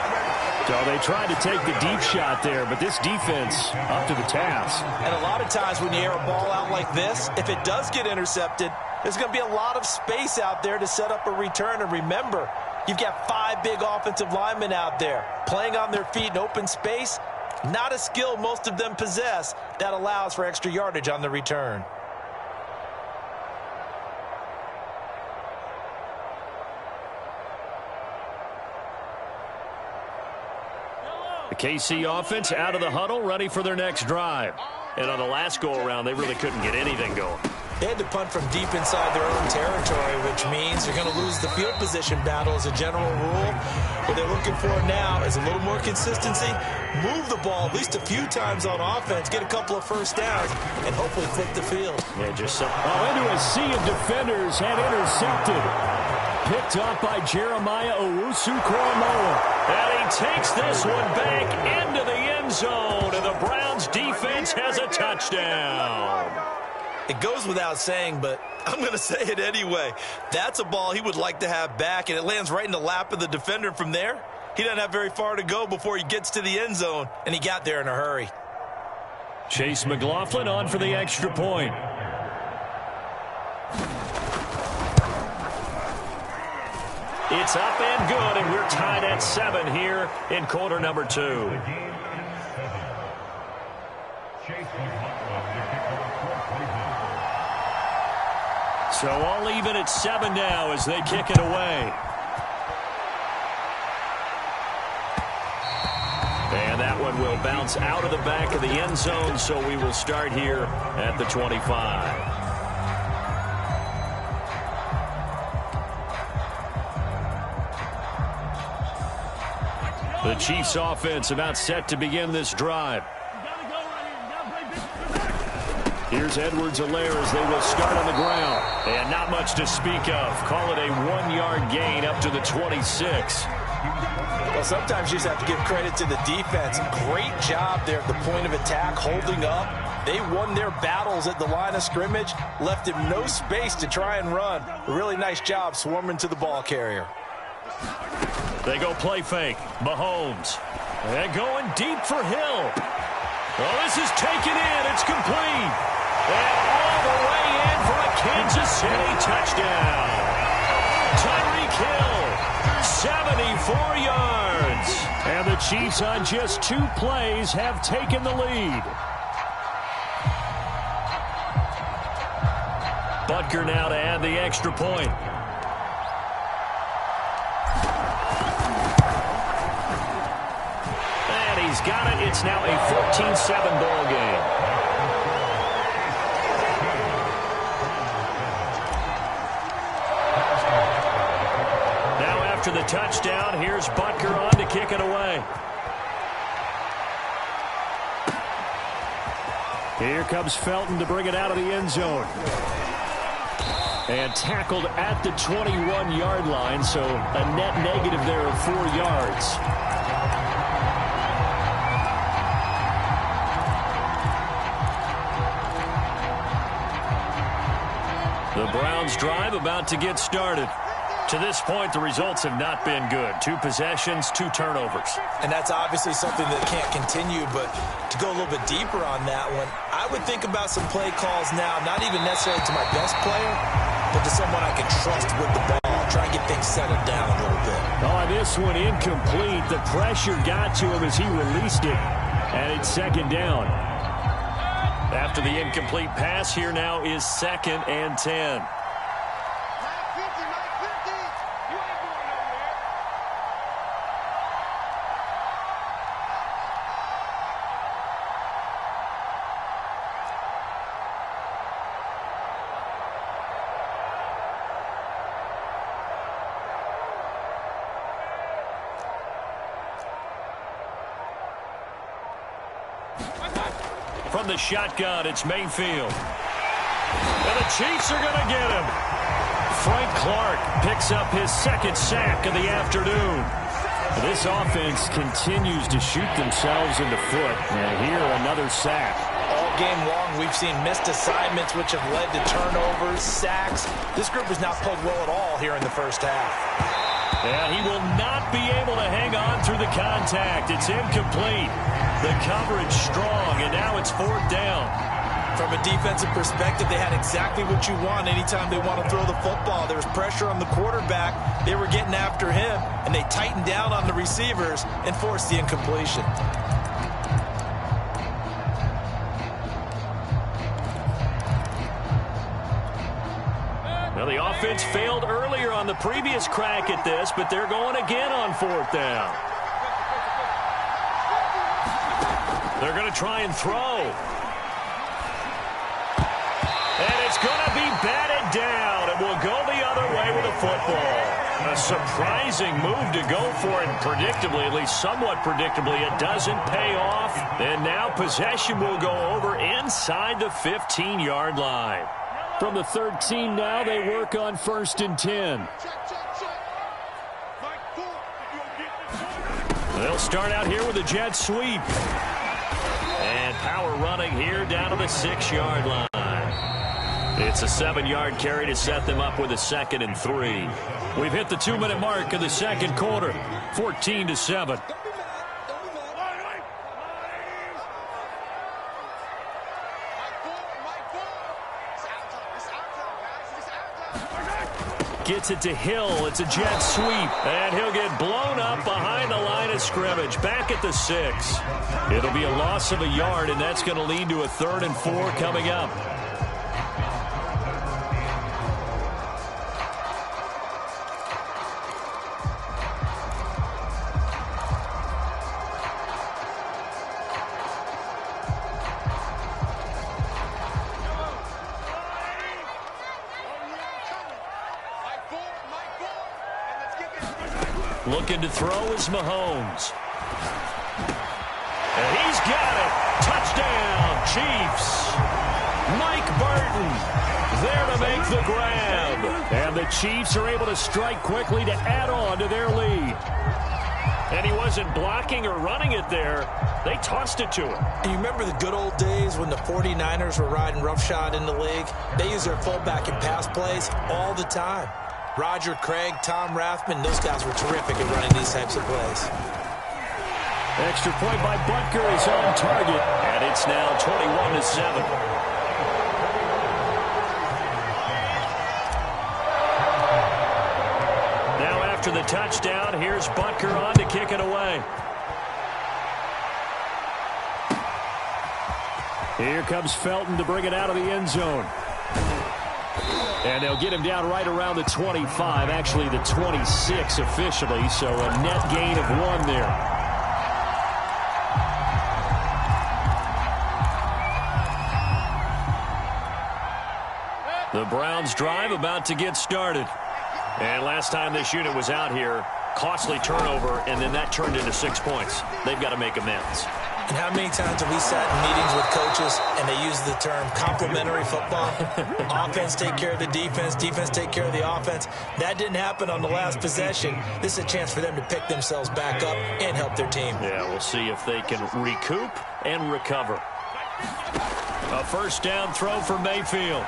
So they tried to take the deep shot there, but this defense up to the task. And a lot of times when you air a ball out like this, if it does get intercepted, there's going to be a lot of space out there to set up a return. And remember, you've got 5 big offensive linemen out there playing on their feet in open space. Not a skill most of them possess that allows for extra yardage on the return. The KC offense out of the huddle, ready for their next drive. And on the last go-around, they really couldn't get anything going. They had to punt from deep inside their own territory, which means they're going to lose the field position battle as a general rule. What they're looking for now is a little more consistency, move the ball at least a few times on offense, get a couple of first downs, and hopefully flip the field. Yeah, just so. Into a sea of defenders and intercepted. Picked off by Jeremiah Owusu-Koramoah. And he takes this one back into the end zone, and the Browns defense has a touchdown. It goes without saying, but I'm going to say it anyway. That's a ball he would like to have back, and it lands right in the lap of the defender. From there, he doesn't have very far to go before he gets to the end zone, and he got there in a hurry. Chase McLaughlin on for the extra point. It's up and good, and we're tied at 7 here in quarter number 2. So all even at 7 now as they kick it away. And that one will bounce out of the back of the end zone, so we will start here at the 25. The Chiefs offense about set to begin this drive. Here's Edwards-Helaire as they will start on the ground. And not much to speak of. Call it a 1-yard gain up to the 26. Well, sometimes you just have to give credit to the defense. Great job there at the point of attack, holding up. They won their battles at the line of scrimmage, left him no space to try and run. A really nice job swarming to the ball carrier. They go play fake. Mahomes. And going deep for Hill. Well, this is taken in. It's complete. And all the way in for a Kansas City touchdown. Tyreek Hill, 74 yards. And the Chiefs on just 2 plays have taken the lead. Butker now to add the extra point. And he's got it. It's now a 14-7 ball game. Now after the touchdown, here's Butker on to kick it away. Here comes Felton to bring it out of the end zone. And tackled at the 21-yard line, so a net negative there of 4 yards. The Browns drive about to get started. To this point, the results have not been good. 2 possessions, 2 turnovers. And that's obviously something that can't continue, but to go a little bit deeper on that one, I would think about some play calls now, not even necessarily to my best player, but to someone I can trust with the ball. Try and get things settled down a little bit. Oh, this one incomplete. The pressure got to him as he released it. And it's 2nd down. After the incomplete pass, here now is 2nd and 10. From the shotgun, it's Mayfield. And the Chiefs are going to get him. Frank Clark picks up his 2nd sack of the afternoon. This offense continues to shoot themselves in the foot. And here, another sack. All game long, we've seen missed assignments, which have led to turnovers, sacks. This group has not played well at all here in the first half. And he will not be able to hang on through the contact. It's incomplete. The coverage strong, and now it's 4th down. From a defensive perspective, they had exactly what you want anytime they want to throw the football. There was pressure on the quarterback. They were getting after him, and they tightened down on the receivers and forced the incompletion. Well, the offense failed earlier on the previous crack at this, but they're going again on 4th down. They're going to try and throw. And it's going to be batted down, and will go the other way with the football. A surprising move to go for it, and predictably, at least somewhat predictably, it doesn't pay off. And now possession will go over inside the 15-yard line. From the 13 now, they work on 1st and 10. They'll start out here with a jet sweep. And power running here down to the 6-yard line. It's a 7-yard carry to set them up with a 2nd and 3. We've hit the 2-minute mark of the 2nd quarter. 14-7. Gets it to Hill. It's a jet sweep. And he'll get blown up behind the line of scrimmage. Back at the 6. It'll be a loss of a yard, and that's going to lead to a 3rd and 4 coming up. Looking to throw is Mahomes. And he's got it. Touchdown, Chiefs. Mike Burton there to make the grab. And the Chiefs are able to strike quickly to add on to their lead. And he wasn't blocking or running it there. They tossed it to him. You remember the good old days when the 49ers were riding roughshod in the league? They used their fullback in pass plays all the time. Roger Craig, Tom Rathman, those guys were terrific at running these types of plays. Extra point by Butker is on target. And it's now 21-7. After the touchdown, here's Butker on to kick it away. Here comes Felton to bring it out of the end zone. And they'll get him down right around the 25, actually the 26 officially, so a net gain of 1 there. The Browns drive about to get started. And last time this unit was out here, costly turnover, and then that turned into 6 points. They've got to make amends. And how many times have we sat in meetings with coaches and they use the term complementary football? Offense take care of the defense, defense take care of the offense. That didn't happen on the last possession. This is a chance for them to pick themselves back up and help their team. Yeah, we'll see if they can recoup and recover. A first down throw for Mayfield.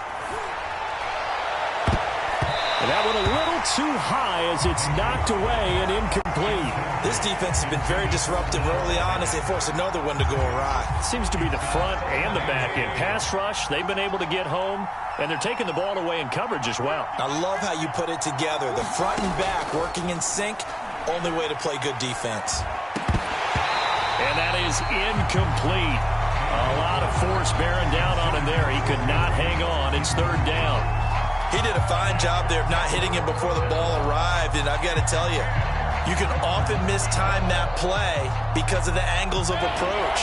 And that one a little too high as it's knocked away and incomplete. This defense has been very disruptive early on as they force another one to go awry. Seems to be the front and the back end. Pass rush, they've been able to get home, and they're taking the ball away in coverage as well. I love how you put it together. The front and back working in sync, only way to play good defense. And that is incomplete. A lot of force bearing down on him there. He could not hang on. It's third down. He did a fine job there of not hitting him before the ball arrived, and I've got to tell you, you can often mistime that play because of the angles of approach.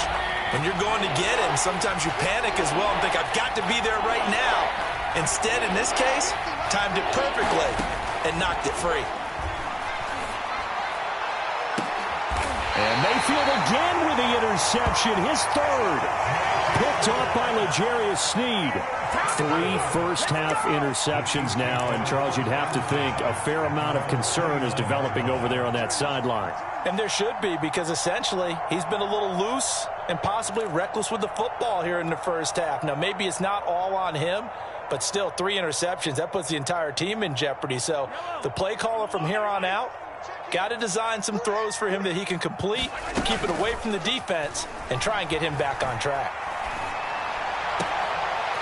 When you're going to get him, sometimes you panic as well and think, I've got to be there right now. Instead, in this case, timed it perfectly and knocked it free. And Mayfield again with the interception, his third. Picked off by L'Jarius Sneed. 3 first-half interceptions now, and Charles, you'd have to think a fair amount of concern is developing over there on that sideline. And there should be, because essentially he's been a little loose and possibly reckless with the football here in the first half. Now, maybe it's not all on him, but still 3 interceptions. That puts the entire team in jeopardy. So the play caller from here on out got to design some throws for him that he can complete, keep it away from the defense, and try and get him back on track.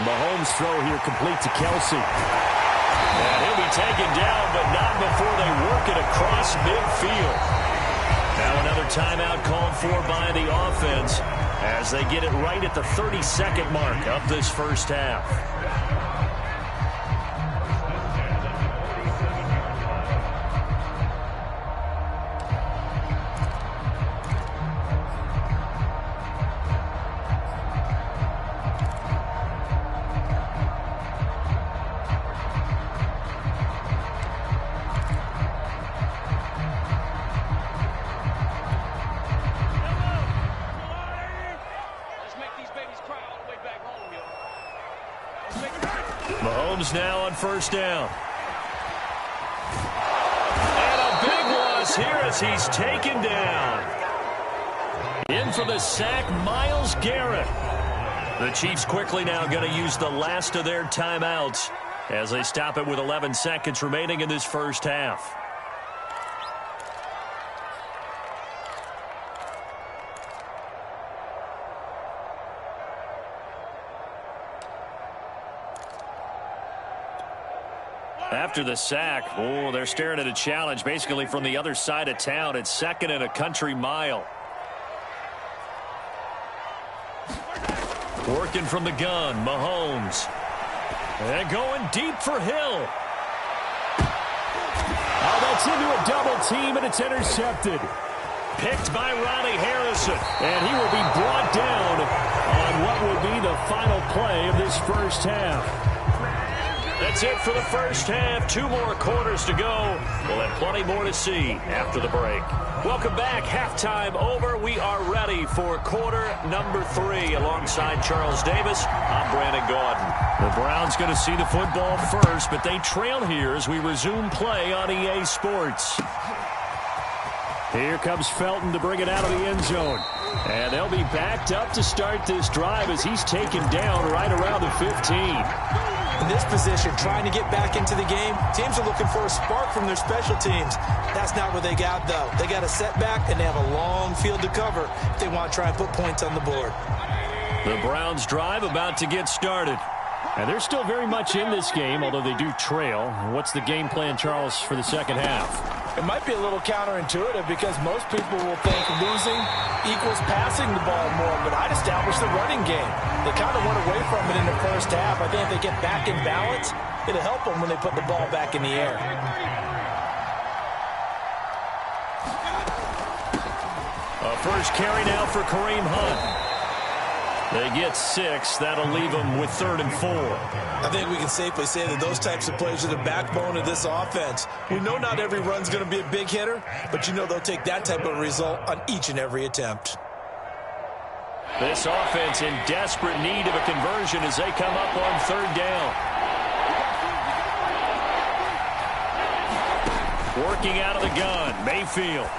Mahomes' throw here complete to Kelsey. And he'll be taken down, but not before they work it across midfield. Now another timeout called for by the offense as they get it right at the 30-second mark of this first half. Mahomes now on first down. And a big loss here as he's taken down. In for the sack, Myles Garrett. The Chiefs quickly now going to use the last of their timeouts as they stop it with 11 seconds remaining in this first half. After the sack, they're staring at a challenge basically from the other side of town. It's 2nd and a country mile. Working from the gun, Mahomes. And going deep for Hill. Oh, that's into a double team, and it's intercepted. Picked by Ronnie Harrison. And he will be brought down on what will be the final play of this first half. That's it for the first half. 2 more quarters to go. We'll have plenty more to see after the break. Welcome back. Halftime over. We are ready for quarter number 3. Alongside Charles Davis, I'm Brandon Gaudin. The Browns going to see the football first, but they trail here as we resume play on EA Sports. Here comes Felton to bring it out of the end zone. And they'll be backed up to start this drive as he's taken down right around the 15. In this position, trying to get back into the game, teams are looking for a spark from their special teams. That's not what they got, though. They got a setback, and they have a long field to cover if they want to try and put points on the board. The Browns drive about to get started. And they're still very much in this game, although they do trail. What's the game plan, Charles, for the second half? It might be a little counterintuitive because most people will think losing equals passing the ball more, but I'd establish the running game. They kind of went away from it in the first half. I think if they get back in balance, it'll help them when they put the ball back in the air. A first carry now for Kareem Hunt. They get 6. That'll leave them with 3rd and 4. I think we can safely say that those types of plays are the backbone of this offense. We know not every run's going to be a big hitter, but you know they'll take that type of result on each and every attempt. This offense in desperate need of a conversion as they come up on 3rd down. Working out of the gun, Mayfield.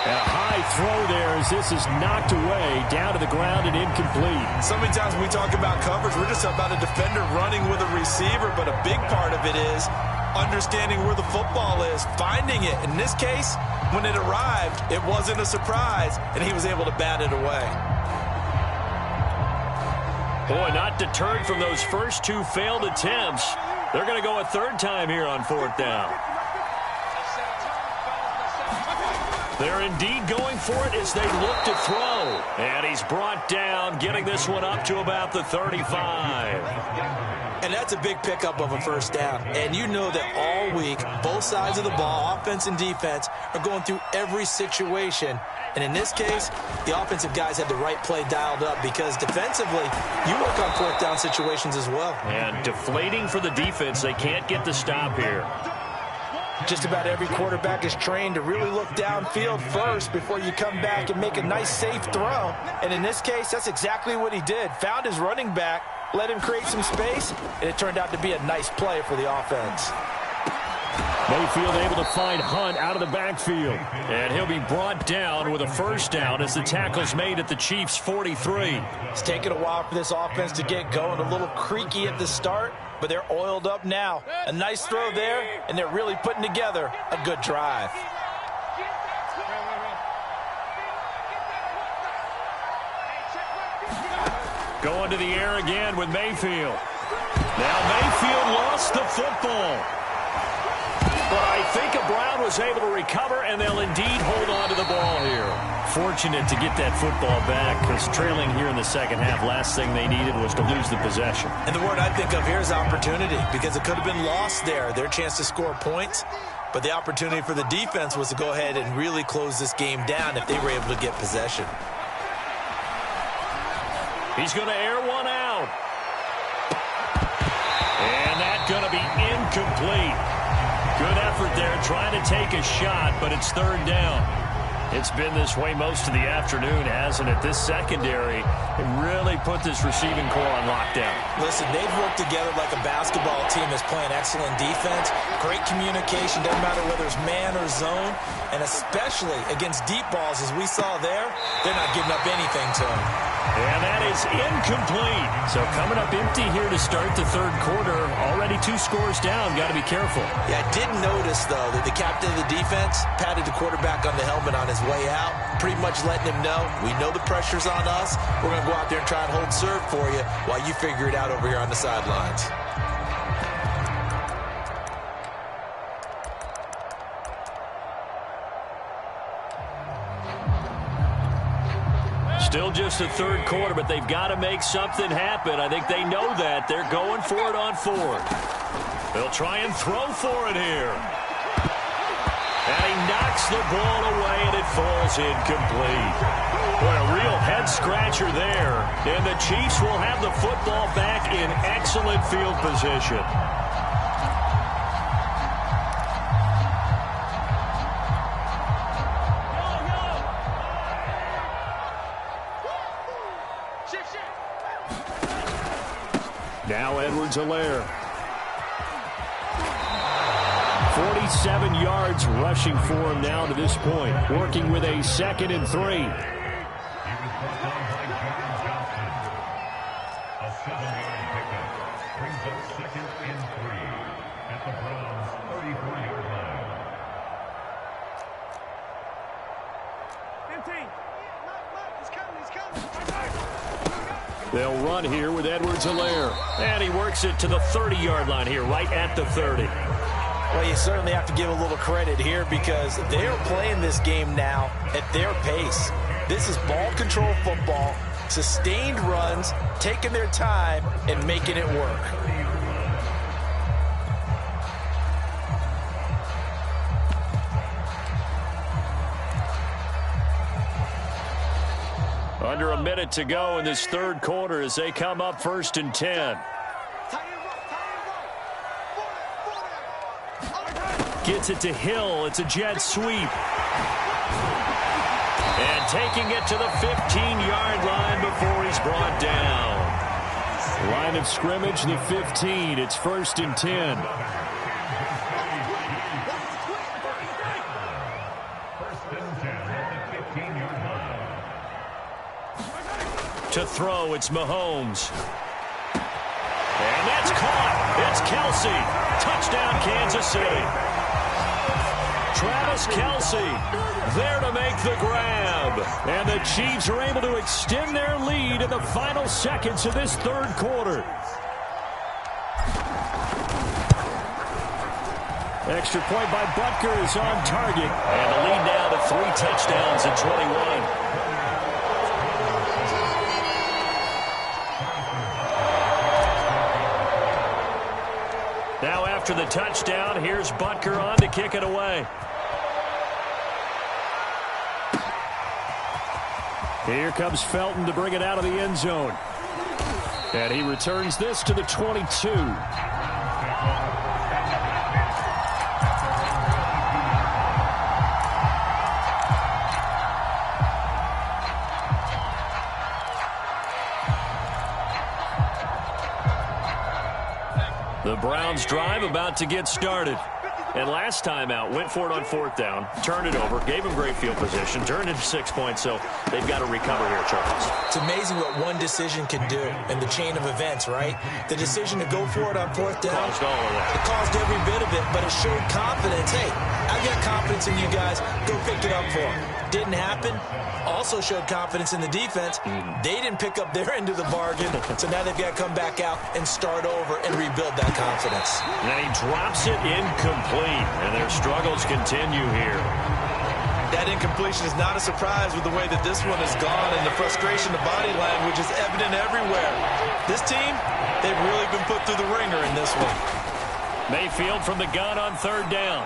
And a high throw there as this is knocked away, down to the ground and incomplete. So many times when we talk about coverage, we're just about a defender running with a receiver, but a big part of it is understanding where the football is, finding it. In this case, when it arrived, it wasn't a surprise, and he was able to bat it away. Boy, not deterred from those first 2 failed attempts. They're going to go a 3rd time here on 4th down. They're indeed going for it as they look to throw. And he's brought down, getting this one up to about the 35. And that's a big pickup of a first down. And you know that all week, both sides of the ball, offense and defense, are going through every situation. And in this case, the offensive guys had the right play dialed up because defensively, you work on 4th down situations as well. And deflating for the defense. They can't get the stop here. Just about every quarterback is trained to really look downfield first before you come back and make a nice, safe throw. And in this case, that's exactly what he did. Found his running back, let him create some space, and it turned out to be a nice play for the offense. Mayfield able to find Hunt out of the backfield. And he'll be brought down with a first down as the tackle's made at the Chiefs' 43. It's taken a while for this offense to get going, a little creaky at the start, but they're oiled up now. A nice throw there, and they're really putting together a good drive. Going to the air again with Mayfield. Now Mayfield lost the football. But I think Brown was able to recover, and they'll indeed hold on to the ball here. Fortunate to get that football back because trailing here in the second half, last thing they needed was to lose the possession. And the word I think of here is opportunity because it could have been lost there, their chance to score points. But the opportunity for the defense was to go ahead and really close this game down if they were able to get possession. He's going to air one out. And that's going to be incomplete. Good effort there, trying to take a shot, but it's 3rd down. It's been this way most of the afternoon, hasn't it? This secondary really put this receiving core on lockdown. Listen, they've worked together like a basketball team that's playing excellent defense. Great communication, doesn't matter whether it's man or zone. And especially against deep balls, as we saw there, they're not giving up anything to them. And that is incomplete. So coming up empty here to start the 3rd quarter. Already 2 scores down. Got to be careful. Yeah, I did notice, though, that the captain of the defense patted the quarterback on the helmet on his way out, pretty much letting him know, we know the pressure's on us. We're going to go out there and try and hold serve for you while you figure it out over here on the sidelines. Still just the 3rd quarter, but they've got to make something happen. I think they know that. They're going for it on 4th. They'll try and throw for it here. And he knocks the ball away, and it falls incomplete. Boy, a real head-scratcher there. And the Chiefs will have the football back in extra excellent field position. Now Edwards-Helaire. 47 yards rushing for him now to this point. Working with a 2nd and 3. They'll run here with Edwards-Helaire. And he works it to the 30-yard line here, right at the 30. Well, you certainly have to give a little credit here because they are playing this game now at their pace. This is ball control football, sustained runs, taking their time, and making it work. Under a minute to go in this third quarter as they come up 1st and 10. Gets it to Hill. It's a jet sweep. And taking it to the 15-yard line before he's brought down. Line of scrimmage, the 15. It's 1st and 10. To throw, it's Mahomes. And that's caught. It's Kelsey. Touchdown, Kansas City. Travis Kelsey there to make the grab. And the Chiefs are able to extend their lead in the final seconds of this third quarter. Extra point by Butker is on target. And the lead now to 3 touchdowns at 21. Now after the touchdown, here's Butker on to kick it away. Here comes Felton to bring it out of the end zone. And he returns this to the 22. The Browns drive about to get started. And last time out, went for it on 4th down, turned it over, gave them great field position, turned into 6 points, so they've got to recover here, Charles. It's amazing what one decision can do in the chain of events, right? The decision to go for it on 4th down. Caused all of that. It caused every bit of it, but it showed confidence. Hey, I've got confidence in you guys. Go pick it up for them. Didn't happen. Also showed confidence in the defense. They didn't pick up their end of the bargain, so now they've got to come back out and start over and rebuild that confidence. And he drops it incomplete, and their struggles continue here. That incompletion is not a surprise with the way that this one has gone, and the frustration, the body language is evident everywhere. This team, they've really been put through the ringer in this one. Mayfield from the gun on 3rd down.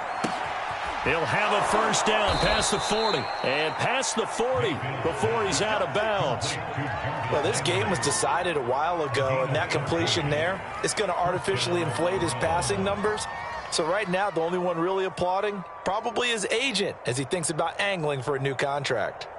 He'll have a 1st down past the 40. And past the 40 before he's out of bounds. Well, this game was decided a while ago, and that completion there is going to artificially inflate his passing numbers. So right now, the only one really applauding probably his agent as he thinks about angling for a new contract.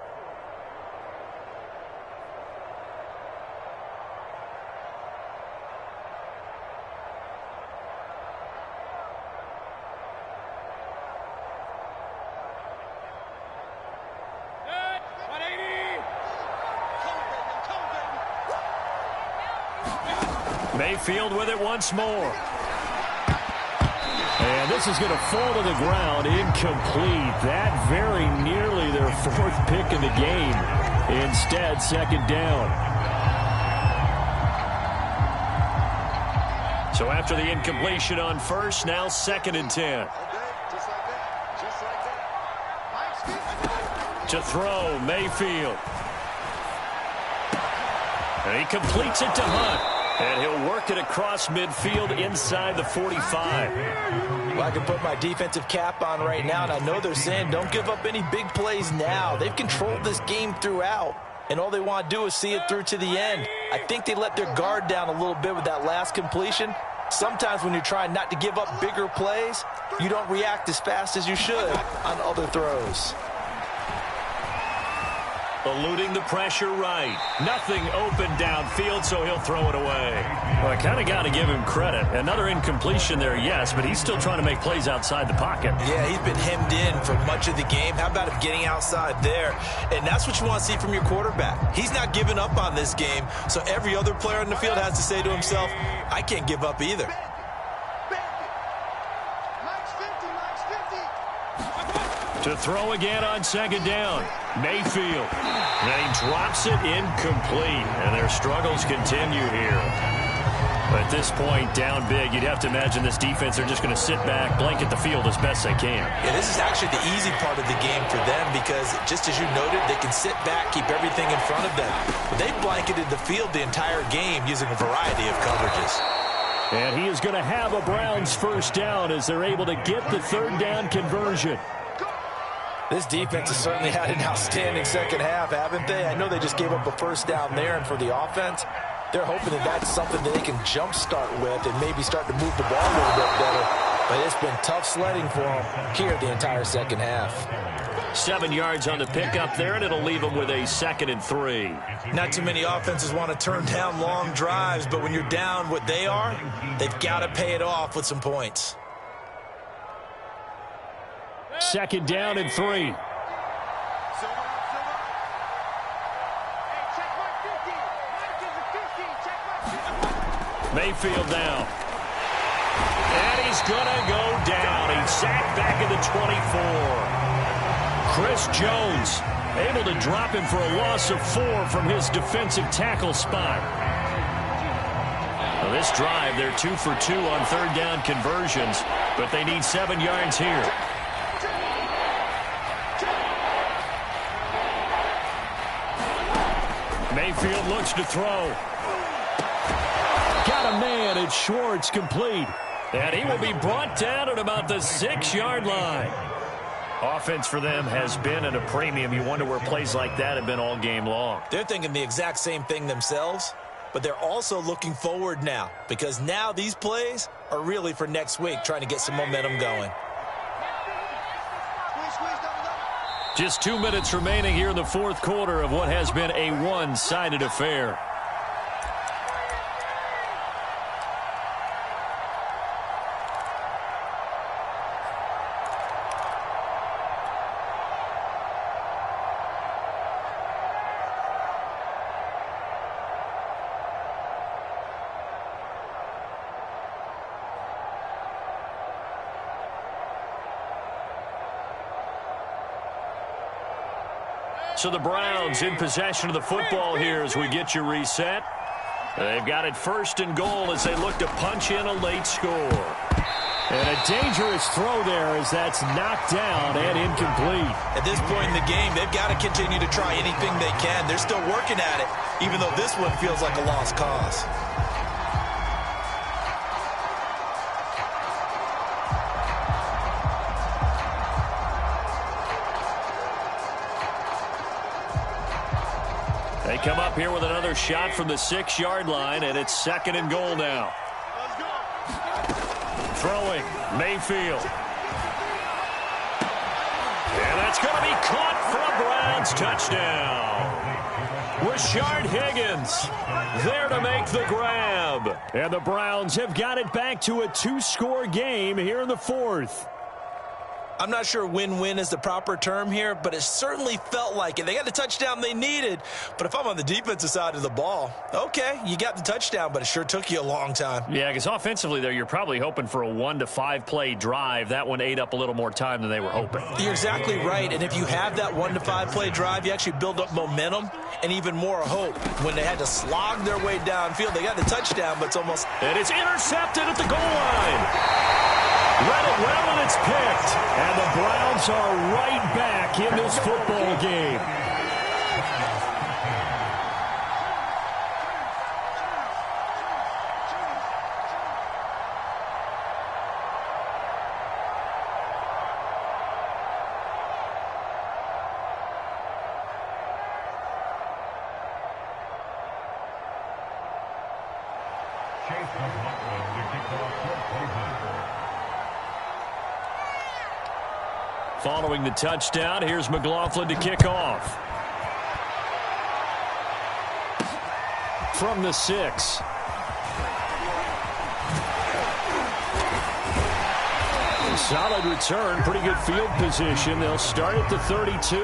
Mayfield with it once more. And this is going to fall to the ground, incomplete. That very nearly their 4th pick in the game. Instead, 2nd down. So after the incompletion on 1st, now 2nd and 10. To throw, Mayfield. And he completes it to Hunt. And he'll work it across midfield inside the 45. Well, I can put my defensive cap on right now, and I know they're saying don't give up any big plays now. They've controlled this game throughout, and all they want to do is see it through to the end. I think they let their guard down a little bit with that last completion. Sometimes when you're trying not to give up bigger plays, you don't react as fast as you should on other throws. Eluding the pressure right. Nothing open downfield, so he'll throw it away. Well, I kind of got to give him credit. Another incompletion there, yes, but he's still trying to make plays outside the pocket. Yeah, he's been hemmed in for much of the game. How about him getting outside there? And that's what you want to see from your quarterback. He's not giving up on this game, so every other player on the field has to say to himself, I can't give up either. To throw again on second down. Mayfield. Then he drops it incomplete. And their struggles continue here. But at this point, down big, you'd have to imagine this defense, they're just going to sit back, blanket the field as best they can. Yeah, this is actually the easy part of the game for them because, just as you noted, they can sit back, keep everything in front of them. But they've blanketed the field the entire game using a variety of coverages. And he is going to have a Browns first down as they're able to get the third down conversion. This defense has certainly had an outstanding second half, haven't they? I know they just gave up a first down there, and for the offense, they're hoping that that's something that they can jumpstart with and maybe start to move the ball a little bit better. But it's been tough sledding for them here the entire second half. 7 yards on the pickup there, and it'll leave them with a 2nd and 3. Not too many offenses want to turn down long drives, but when you're down what they are, they've got to pay it off with some points. 2nd down and 3. Mayfield down. And he's going to go down. He's sacked back at the 24. Chris Jones able to drop him for a loss of 4 from his defensive tackle spot. Well, this drive, they're 2 for 2 on third down conversions, but they need 7 yards here. Mayfield looks to throw. Got a man, it's Schwartz, complete. And he will be brought down at about the 6-yard line. Offense for them has been at a premium. You wonder where plays like that have been all game long. They're thinking the exact same thing themselves, but they're also looking forward now because now these plays are really for next week, trying to get some momentum going. Just 2 minutes remaining here in the fourth quarter of what has been a one-sided affair. So the Browns in possession of the football here as we get you reset. They've got it 1st and goal as they look to punch in a late score. And a dangerous throw there as that's knocked down and incomplete. At this point in the game, they've got to continue to try anything they can. They're still working at it, even though this one feels like a lost cause. They come up here with another shot from the 6-yard line, and it's 2nd and goal now. Throwing, Mayfield. And that's going to be caught for a Browns touchdown. Rashard Higgins there to make the grab. And the Browns have got it back to a 2-score game here in the fourth. I'm not sure win-win is the proper term here, but it certainly felt like it. They got the touchdown they needed, but if I'm on the defensive side of the ball, okay, you got the touchdown, but it sure took you a long time. Yeah, because offensively there, you're probably hoping for a 1 to 5 play drive. That one ate up a little more time than they were hoping. You're exactly right, and if you have that 1 to 5 play drive, you actually build up momentum and even more hope. When they had to slog their way downfield, they got the touchdown, but it's almost... And it's intercepted at the goal line. Read it well, and it's picked. And the Browns are right back in this football game. Following the touchdown, here's McLaughlin to kick off. From the 6. Solid return, pretty good field position. They'll start at the 32.